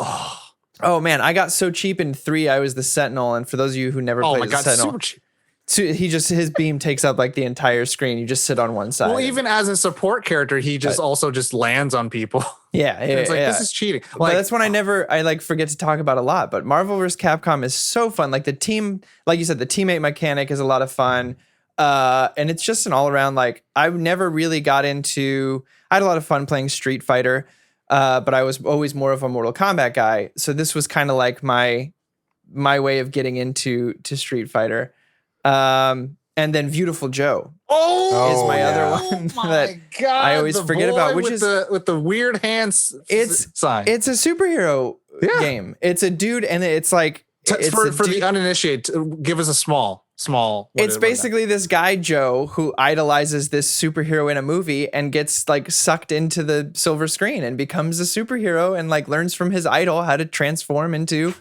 Oh man, I got so cheap in 3. I was the Sentinel, and for those of you who never played the Sentinel, super cheap. so his beam takes up like the entire screen. You just sit on one side. Well, even as a support character, he just also just lands on people. Yeah, It's like this is cheating. But that's one I forget to talk about a lot. But Marvel vs. Capcom is so fun. Like the team, like you said, the teammate mechanic is a lot of fun. And it's just an all around, like, I never really got into, I had a lot of fun playing Street Fighter, but I was always more of a Mortal Kombat guy. So this was kind of like my way of getting into Street Fighter. And then Beautiful Joe is my other one that I always forget about, which is with the weird hands. Sign. It's a superhero game. It's a dude, and it's like for the uninitiated. Give us a small. It's basically this guy Joe who idolizes this superhero in a movie and gets like sucked into the silver screen and becomes a superhero and like learns from his idol how to transform into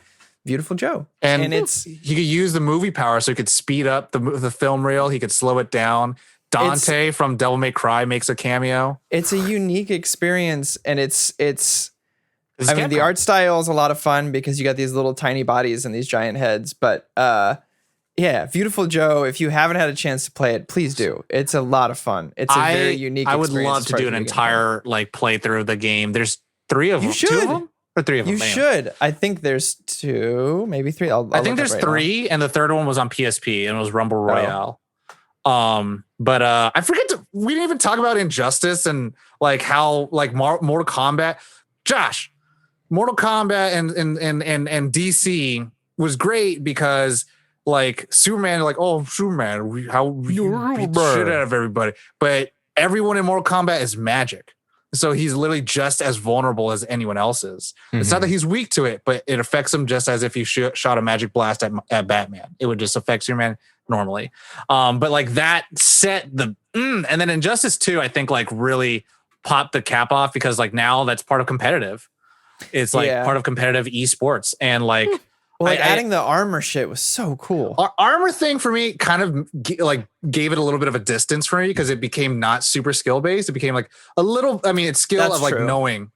Beautiful Joe. And it's he could use the movie power, so he could speed up the film reel. He could slow it down. Dante from Devil May Cry makes a cameo. It's a unique experience, and it's. I mean, the art style is a lot of fun because you got these little tiny bodies and these giant heads. But yeah, Beautiful Joe. If you haven't had a chance to play it, please do. It's a lot of fun. It's a very unique. I would experience love to do an entire like playthrough of the game. There's 3 of them. You should. 2 of them? Or 3 of them? You should. I think there's 2, maybe 3. I think there's 3, and the third one was on PSP, and it was Rumble Royale. But I forget we didn't even talk about Injustice and like how like Mortal Kombat. Josh, Mortal Kombat and DC was great because like Superman, like, oh, Superman, we beat the shit out of everybody. But everyone in Mortal Kombat is magic. So he's literally just as vulnerable as anyone else is. Mm-hmm. It's not that he's weak to it, but it affects him just as if you shot a magic blast at Batman. It would just affect Superman normally. But like that set and then Injustice 2, I think like really popped the cap off because like now that's part of competitive. It's like part of competitive esports. And like, well, adding the armor shit was so cool. Our armor thing for me kind of like gave it a little bit of a distance for me because it became not super skill based. It became like a little, I mean, it's skill That's of like true. knowing.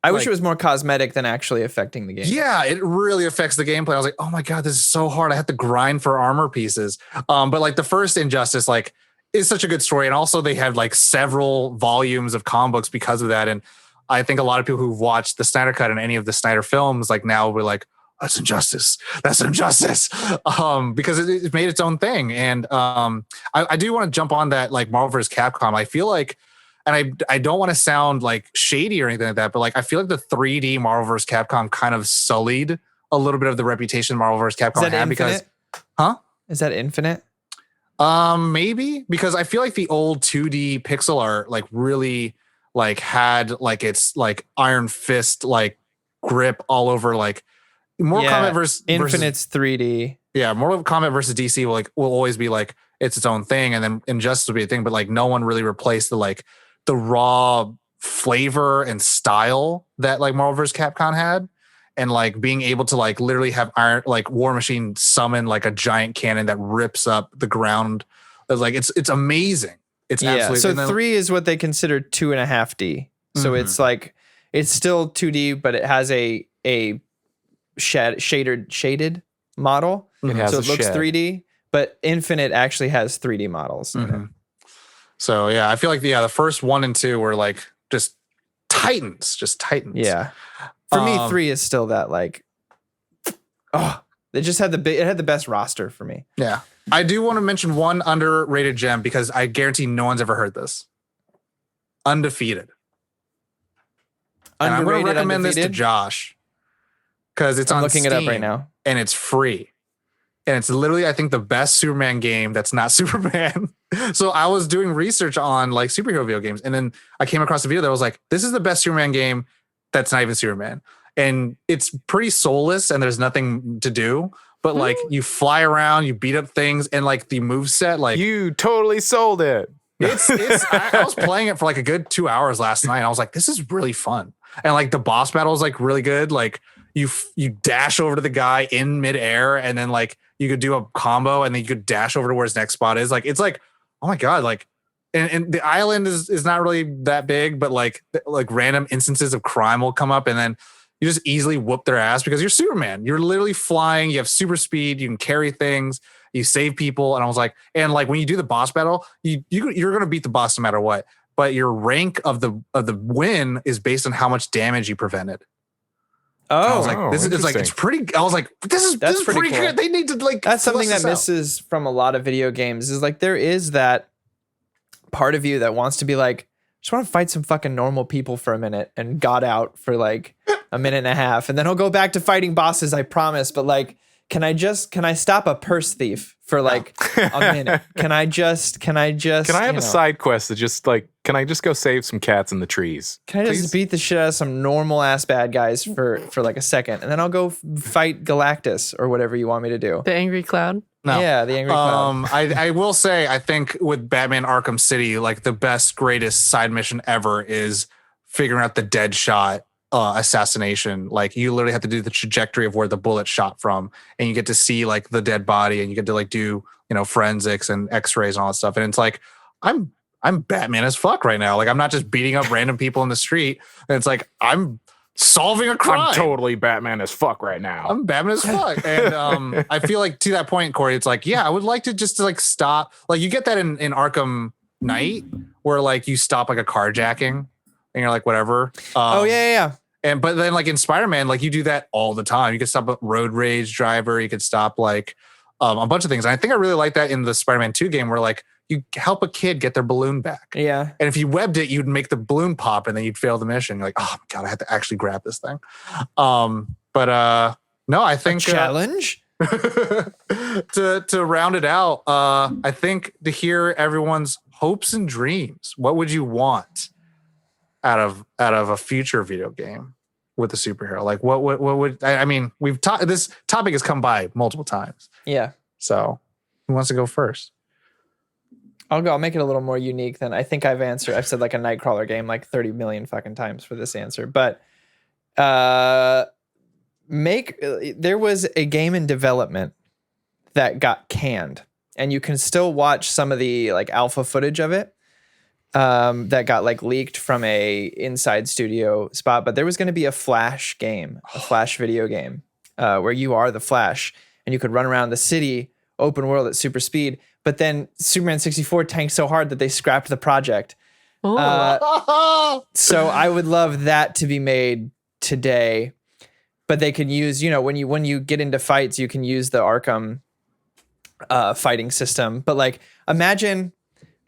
I wish it was more cosmetic than actually affecting the game. Yeah, it really affects the gameplay. I was like, oh my God, this is so hard. I have to grind for armor pieces. But like the first Injustice, like, is such a good story. And also they had like several volumes of comic books because of that. And I think a lot of people who've watched the Snyder Cut and any of the Snyder films, like now we're like, that's injustice. That's injustice. Because it made its own thing. And I do want to jump on that, like Marvel vs. Capcom. I feel like, and I don't want to sound like shady or anything like that, but like I feel like the 3D Marvel vs. Capcom kind of sullied a little bit of the reputation Marvel vs. Capcom had because, Is that Infinite? Maybe because I feel like the old 2D pixel art like really like had like its like Iron Fist like grip all over like. Mortal Kombat versus Infinite's 3D. Yeah, Mortal Kombat versus DC will always be like it's own thing, and then Injustice will be a thing, but like no one really replaced the raw flavor and style that like Marvel vs. Capcom had, and like being able to like literally have War Machine summon like a giant cannon that rips up the ground. It's like it's amazing. It's absolutely. So 3 is what they consider 2.5D. So it's like it's still 2D, but it has a shaded model. So it looks 3D, but Infinite actually has 3D models. So yeah, I feel like the first 1 and 2 were like just titans. Yeah. For me, 3 is still that like, they just had it had the best roster for me. Yeah. I do want to mention one underrated gem because I guarantee no one's ever heard this. Undefeated. And I'm going to recommend this to Josh. Because it's on looking Steam, it up right now. And it's free. And it's literally, I think, the best Superman game that's not Superman. So I was doing research on like superhero video games. And then I came across a video that was like, this is the best Superman game that's not even Superman. And it's pretty soulless and there's nothing to do. But like you fly around, you beat up things, and like the moveset, like you totally sold it. I was playing it for like a good 2 hours last night. I was like, this is really fun. And like the boss battle is like really good. Like you dash over to the guy in midair, and then like you could do a combo, and then you could dash over to where his next spot is. Like it's like, oh my god, like and the island is not really that big, but like random instances of crime will come up, and then you just easily whoop their ass because you're Superman. You're literally flying. You have super speed. You can carry things. You save people. And I was like, and like when you do the boss battle, you're going to beat the boss no matter what. But your rank of the win is based on how much damage you prevented. I was like, this is like, it's pretty. I was like, this is pretty cool. good. They need to like. That's something that misses from a lot of video games. Is like there is that part of you that wants to be like, just want to fight some fucking normal people for a minute and got out for like a minute and a half, and then I'll go back to fighting bosses. I promise. But like, can I stop a purse thief for like a minute? Can I have a side quest that just like, can I just go save some cats in the trees? Can I just beat the shit out of some normal ass bad guys for like a second, and then I'll go fight Galactus or whatever you want me to do? The Angry Cloud. No. Yeah, the Angry Cloud. I will say, I think with Batman Arkham City, like the best, greatest side mission ever is figuring out the Deadshot assassination. Like you literally have to do the trajectory of where the bullet shot from, and you get to see like the dead body, and you get to like do, you know, forensics and x-rays and all that stuff. And it's like, I'm Batman as fuck right now. Like I'm not just beating up random people in the street. And it's like, I'm solving a crime. I'm totally Batman as fuck right now. I'm Batman as fuck. And I feel like to that point, Corey, it's like, yeah, I would like to just like stop. Like you get that in Arkham Knight where like you stop like a carjacking and you're like, whatever. Yeah. But then like in Spider-Man, like you do that all the time. You could stop a road rage driver. You could stop like a bunch of things. And I think I really like that in the Spider-Man 2 game where like you help a kid get their balloon back. Yeah. And if you webbed it, you'd make the balloon pop and then you'd fail the mission. You're like, oh my God, I had to actually grab this thing. No, I think challenge to round it out. I think to hear everyone's hopes and dreams. What would you want out of a future video game with a superhero? Like what would I mean, we've talked, this topic has come by multiple times. Yeah. So who wants to go first? I'll go. I'll make it a little more unique than I think I've answered. I've said like a Nightcrawler game like 30 million fucking times for this answer. But there was a game in development that got canned, and you can still watch some of the like alpha footage of it that got like leaked from a inside studio spot. But there was going to be a Flash game, a Flash video game where you are the Flash and you could run around the city, open world at super speed. But then Superman 64 tanked so hard that they scrapped the project. So I would love that to be made today. But they could use, you know, when you get into fights, you can use the Arkham fighting system. But like, imagine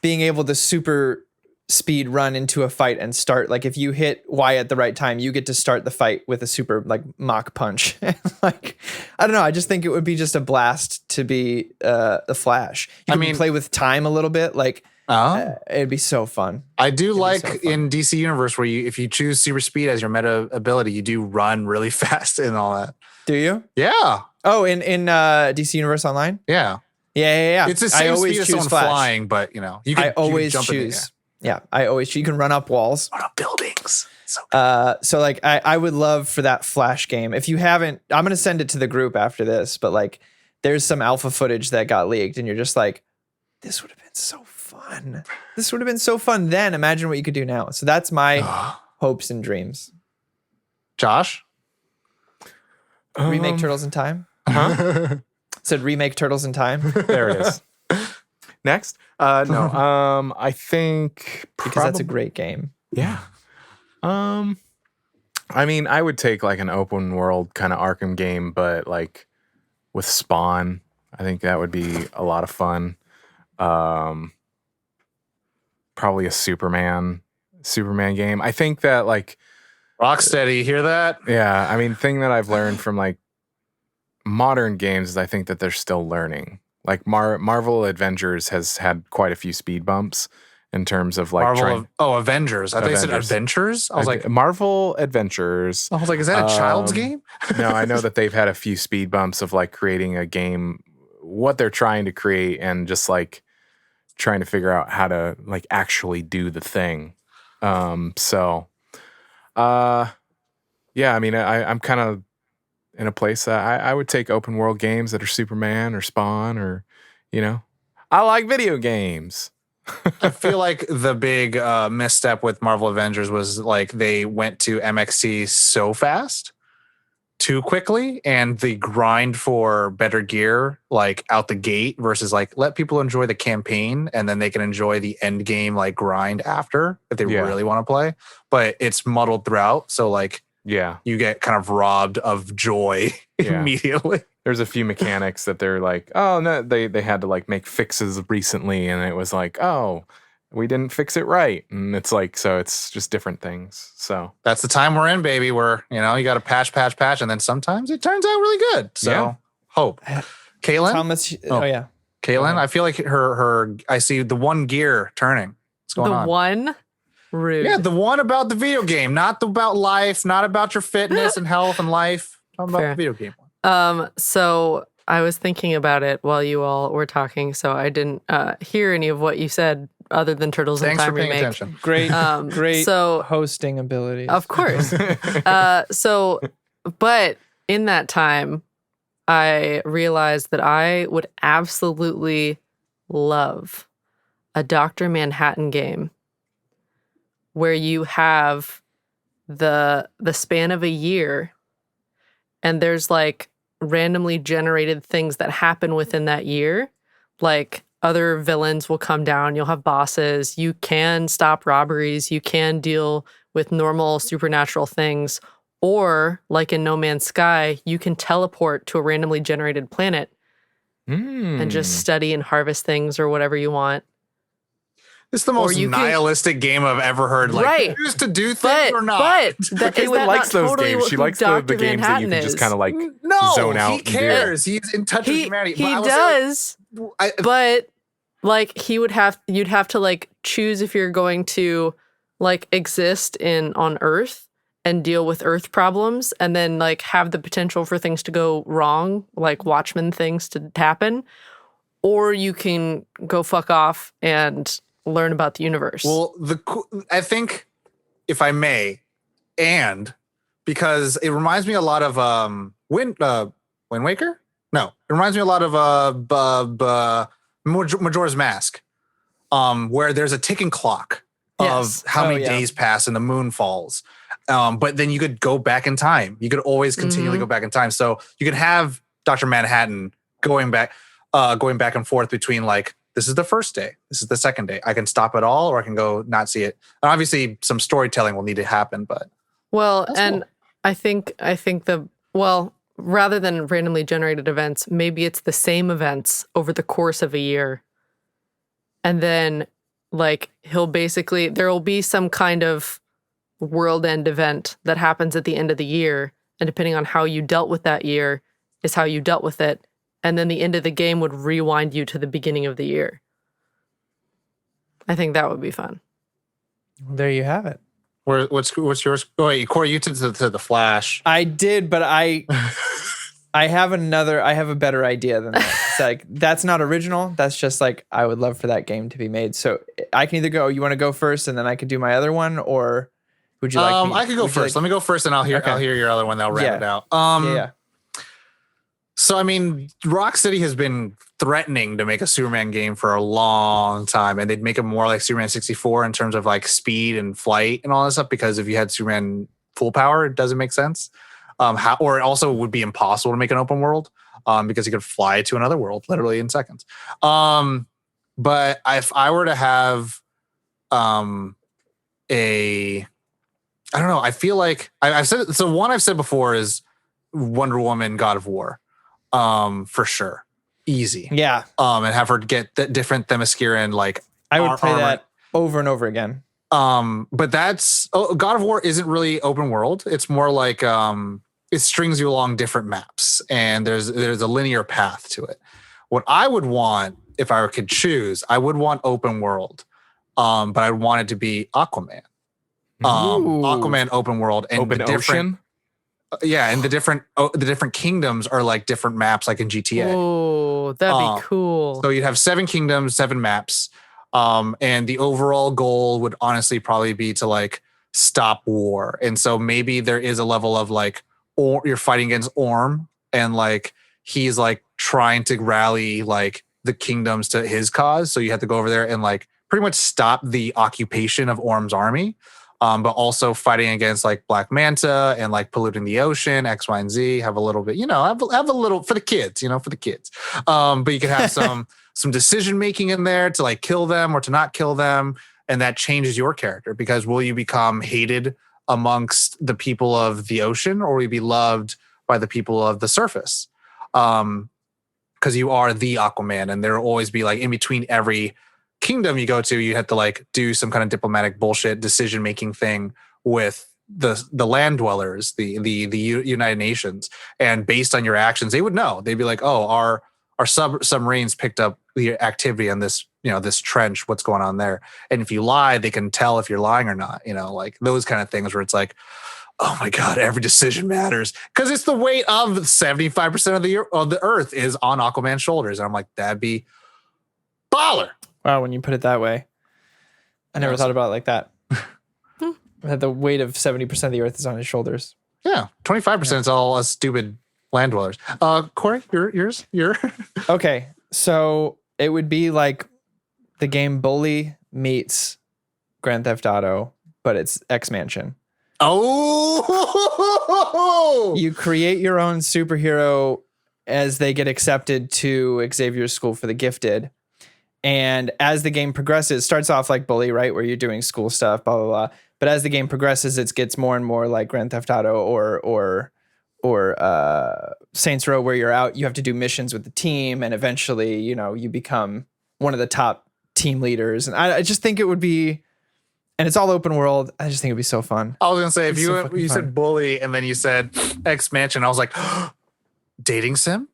being able to super speed run into a fight and start, like if you hit Y at the right time, you get to start the fight with a super like Mach punch. Like, I don't know. I just think it would be just a blast to be the Flash. You can play with time a little bit. Like, it'd be so fun. I do like in DC Universe where if you choose super speed as your meta ability, you do run really fast and all that. Do you? Yeah. Oh, in DC Universe Online? Yeah. Yeah. It's the same speed as someone Flash. Flying, but you know, you can jump choose. Yeah, I always choose. You can run up walls. Run up buildings. So good. So like I would love for that Flash game. If you haven't, I'm gonna send it to the group after this, but like there's some alpha footage that got leaked and you're just like, this would have been so fun. This would have been so fun then. Imagine what you could do now. So that's my hopes and dreams. Josh? Remake Turtles in Time? Huh? Said remake Turtles in Time. There it is. Next? No. I think because that's a great game. Yeah. I mean, I would take like an open world kind of Arkham game, but like with Spawn, I think that would be a lot of fun. Probably a Superman game. I think that like Rocksteady, you hear that? Yeah, I mean, thing that I've learned from like modern games is I think that they're still learning. Like Marvel Avengers has had quite a few speed bumps in terms of like Avengers. I thought you said Adventures. I was like Marvel Adventures. I was like, is that a child's game? No, I know that they've had a few speed bumps of like creating a game, what they're trying to create, and just like trying to figure out how to like actually do the thing. Yeah, I mean, I'm kind of in a place that I would take open world games that are Superman or Spawn or, I like video games. I feel like the big misstep with Marvel Avengers was like they went to MXC so fast, too quickly, and the grind for better gear like out the gate versus like let people enjoy the campaign and then they can enjoy the end game like grind after if they really want to play. But it's muddled throughout, so like you get kind of robbed of joy immediately. There's a few mechanics that they're like, oh no, they had to like make fixes recently, and it was like, oh, we didn't fix it right, and it's like, so it's just different things. So that's the time we're in, baby. Where you got to patch, and then sometimes it turns out really good. So hope, Caitlin. Thomas, Caitlin. I feel like her. I see the one gear turning. What's going on? The one. Rude. Yeah, the one about the video game, not about life, not about your fitness and health and life. Talking about the video game one. So I was thinking about it while you all were talking, so I didn't hear any of what you said other than Turtles in Time Remake. Thanks for paying attention. Great hosting abilities. Of course. But in that time, I realized that I would absolutely love a Dr. Manhattan game where you have the span of a year and there's like randomly generated things that happen within that year. Like other villains will come down, you'll have bosses, you can stop robberies, you can deal with normal supernatural things, or like in No Man's Sky, you can teleport to a randomly generated planet and just study and harvest things or whatever you want. It's the most nihilistic game I've ever heard. Like, choose to do things or not. But Caitlin likes those games. She likes the games that you can just kind of like zone out. He cares. He's in touch with humanity. He does. But like you'd have to like choose if you're going to like exist on Earth and deal with Earth problems and then like have the potential for things to go wrong, like Watchmen things to happen, or you can go fuck off and learn about the universe. Well, I think, if I may, and because it reminds me a lot of Wind Waker? No, it reminds me a lot of Majora's Mask, where there's a ticking clock of how many days pass and the moon falls. But then you could go back in time. You could always continually go back in time. So you could have Dr. Manhattan going back and forth between like, this is the first day, this is the second day. I can stop it all, or I can go not see it. And obviously, some storytelling will need to happen. But cool. I think rather than randomly generated events, maybe it's the same events over the course of a year, and then like there will be some kind of world end event that happens at the end of the year, and depending on how you dealt with that year is how you dealt with it. And then the end of the game would rewind you to the beginning of the year. I think that would be fun. There you have it. What's yours? Oh, wait, Corey, you took to the Flash. I did, but I have a better idea than that. It's like, that's not original. That's just like, I would love for that game to be made. So I can either go, you want to go first and then I could do my other one, or would you like me? I could go first. Let me go first and I'll hear your other one. That'll round it out. So, I mean, Rocksteady has been threatening to make a Superman game for a long time, and they'd make it more like Superman 64 in terms of like speed and flight and all that stuff, because if you had Superman full power, it doesn't make sense. Or it also would be impossible to make an open world because you could fly to another world literally in seconds. But if I were to have I don't know, I feel like I've said, so one I've said before is Wonder Woman, God of War. For sure. Easy. Yeah. And have her get the different Themysciran, like I would play that over and over again. But that's God of War isn't really open world. It's more like it strings you along different maps, and there's a linear path to it. What I would want, if I could choose, I would want open world. But I'd want it to be Aquaman. Aquaman open world and open ocean. And the different kingdoms are like different maps, like in GTA. Oh, that'd be cool. So you'd have 7 kingdoms, 7 maps. And the overall goal would honestly probably be to like stop war. And so maybe there is a level of like, or you're fighting against Orm, and like he's like trying to rally like the kingdoms to his cause. So you have to go over there and like pretty much stop the occupation of Orm's army. But also fighting against like Black Manta and like polluting the ocean, X, Y, and Z. Have a little bit, have a little for the kids, for the kids. But you can have some decision making in there to like kill them or to not kill them, and that changes your character, because will you become hated amongst the people of the ocean, or will you be loved by the people of the surface? Because you are the Aquaman, and there will always be like in between every kingdom you go to, you have to like do some kind of diplomatic bullshit decision making thing with the land dwellers, the United Nations, and based on your actions, they would know. They'd be like, oh, our submarines picked up the activity on this, this trench. What's going on there? And if you lie, they can tell if you're lying or not. Like those kind of things where it's like, oh my God, every decision matters, because it's the weight of 75% of the Earth is on Aquaman's shoulders. And I'm like, that'd be baller. Wow, when you put it that way. I never thought about it like that. That the weight of 70% of the Earth is on his shoulders. Yeah, 25% is all us stupid land dwellers. Corey, yours? Okay, so it would be like the game Bully meets Grand Theft Auto, but it's X-Mansion. Oh! You create your own superhero as they get accepted to Xavier's School for the Gifted. And as the game progresses, it starts off like Bully, right, where you're doing school stuff, blah, blah, blah. But as the game progresses, it gets more and more like Grand Theft Auto or Saints Row, where you're out, you have to do missions with the team, and eventually, you become one of the top team leaders. And I just think it would be, and it's all open world. I just think it'd be so fun. I was gonna say, if you fun. said Bully and then you said X-Mansion, I was like, dating sim?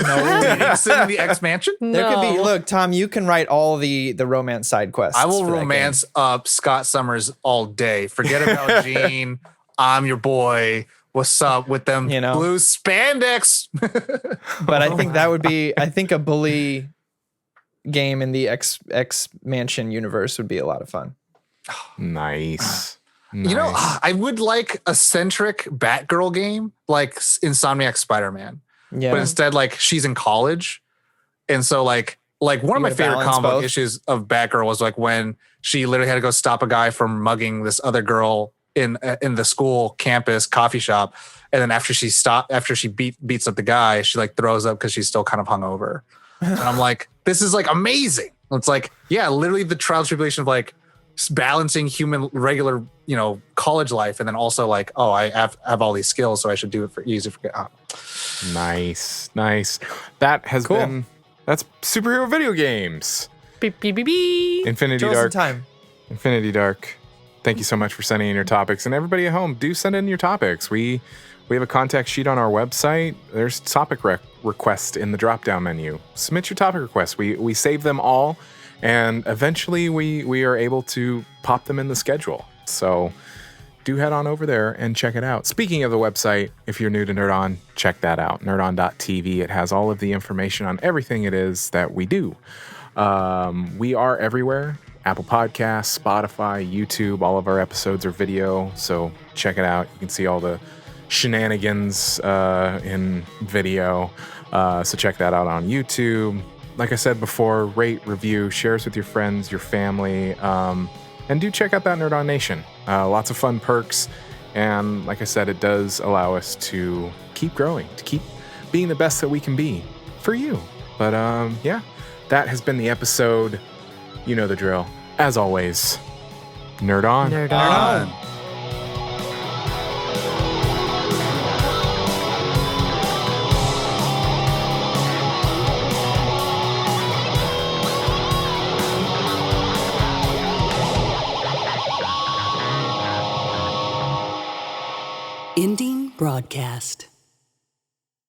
No. Dating sim in the X-Mansion? There could be, look, Tom, you can write all the romance side quests. I will romance up Scott Summers all day. Forget about Gene. I'm your boy. What's up with them blue spandex? But I think that would be, a Bully game in the X-Mansion universe would be a lot of fun. Nice. I would like a centric Batgirl game like Insomniac Spider-Man. Yeah. But instead, like, she's in college. And so like one of my favorite comic book issues of Batgirl was like when she literally had to go stop a guy from mugging this other girl in the school campus coffee shop. And then after she beats up the guy, she like throws up because she's still kind of hungover. And I'm like, this is like amazing. It's like, yeah, literally the trial and tribulation of like balancing human regular, college life. And then also like, oh, I have all these skills, so I should do it use it for. Nice. That has been, that's superhero video games. Beep, beep, beep, beep. Infinity Dark. Thank you so much for sending in your topics. And everybody at home, do send in your topics. We have a contact sheet on our website. There's topic request in the drop-down menu. Submit your topic requests. We save them all, and eventually we are able to pop them in the schedule. So do head on over there and check it out. Speaking of the website, if you're new to Nerd On, check that out, nerdon.tv. It has all of the information on everything it is that we do. We are everywhere. Apple Podcasts, Spotify, YouTube. All of our episodes are video, so check it out. You can see all the shenanigans in video. So check that out on YouTube. Like I said before, rate, review, share us with your friends, your family, and do check out that Nerd On Nation. Lots of fun perks, and like I said, it does allow us to keep growing, to keep being the best that we can be for you. But yeah, that has been the episode. You know the drill. As always, Nerd On. Nerd on. Ending broadcast.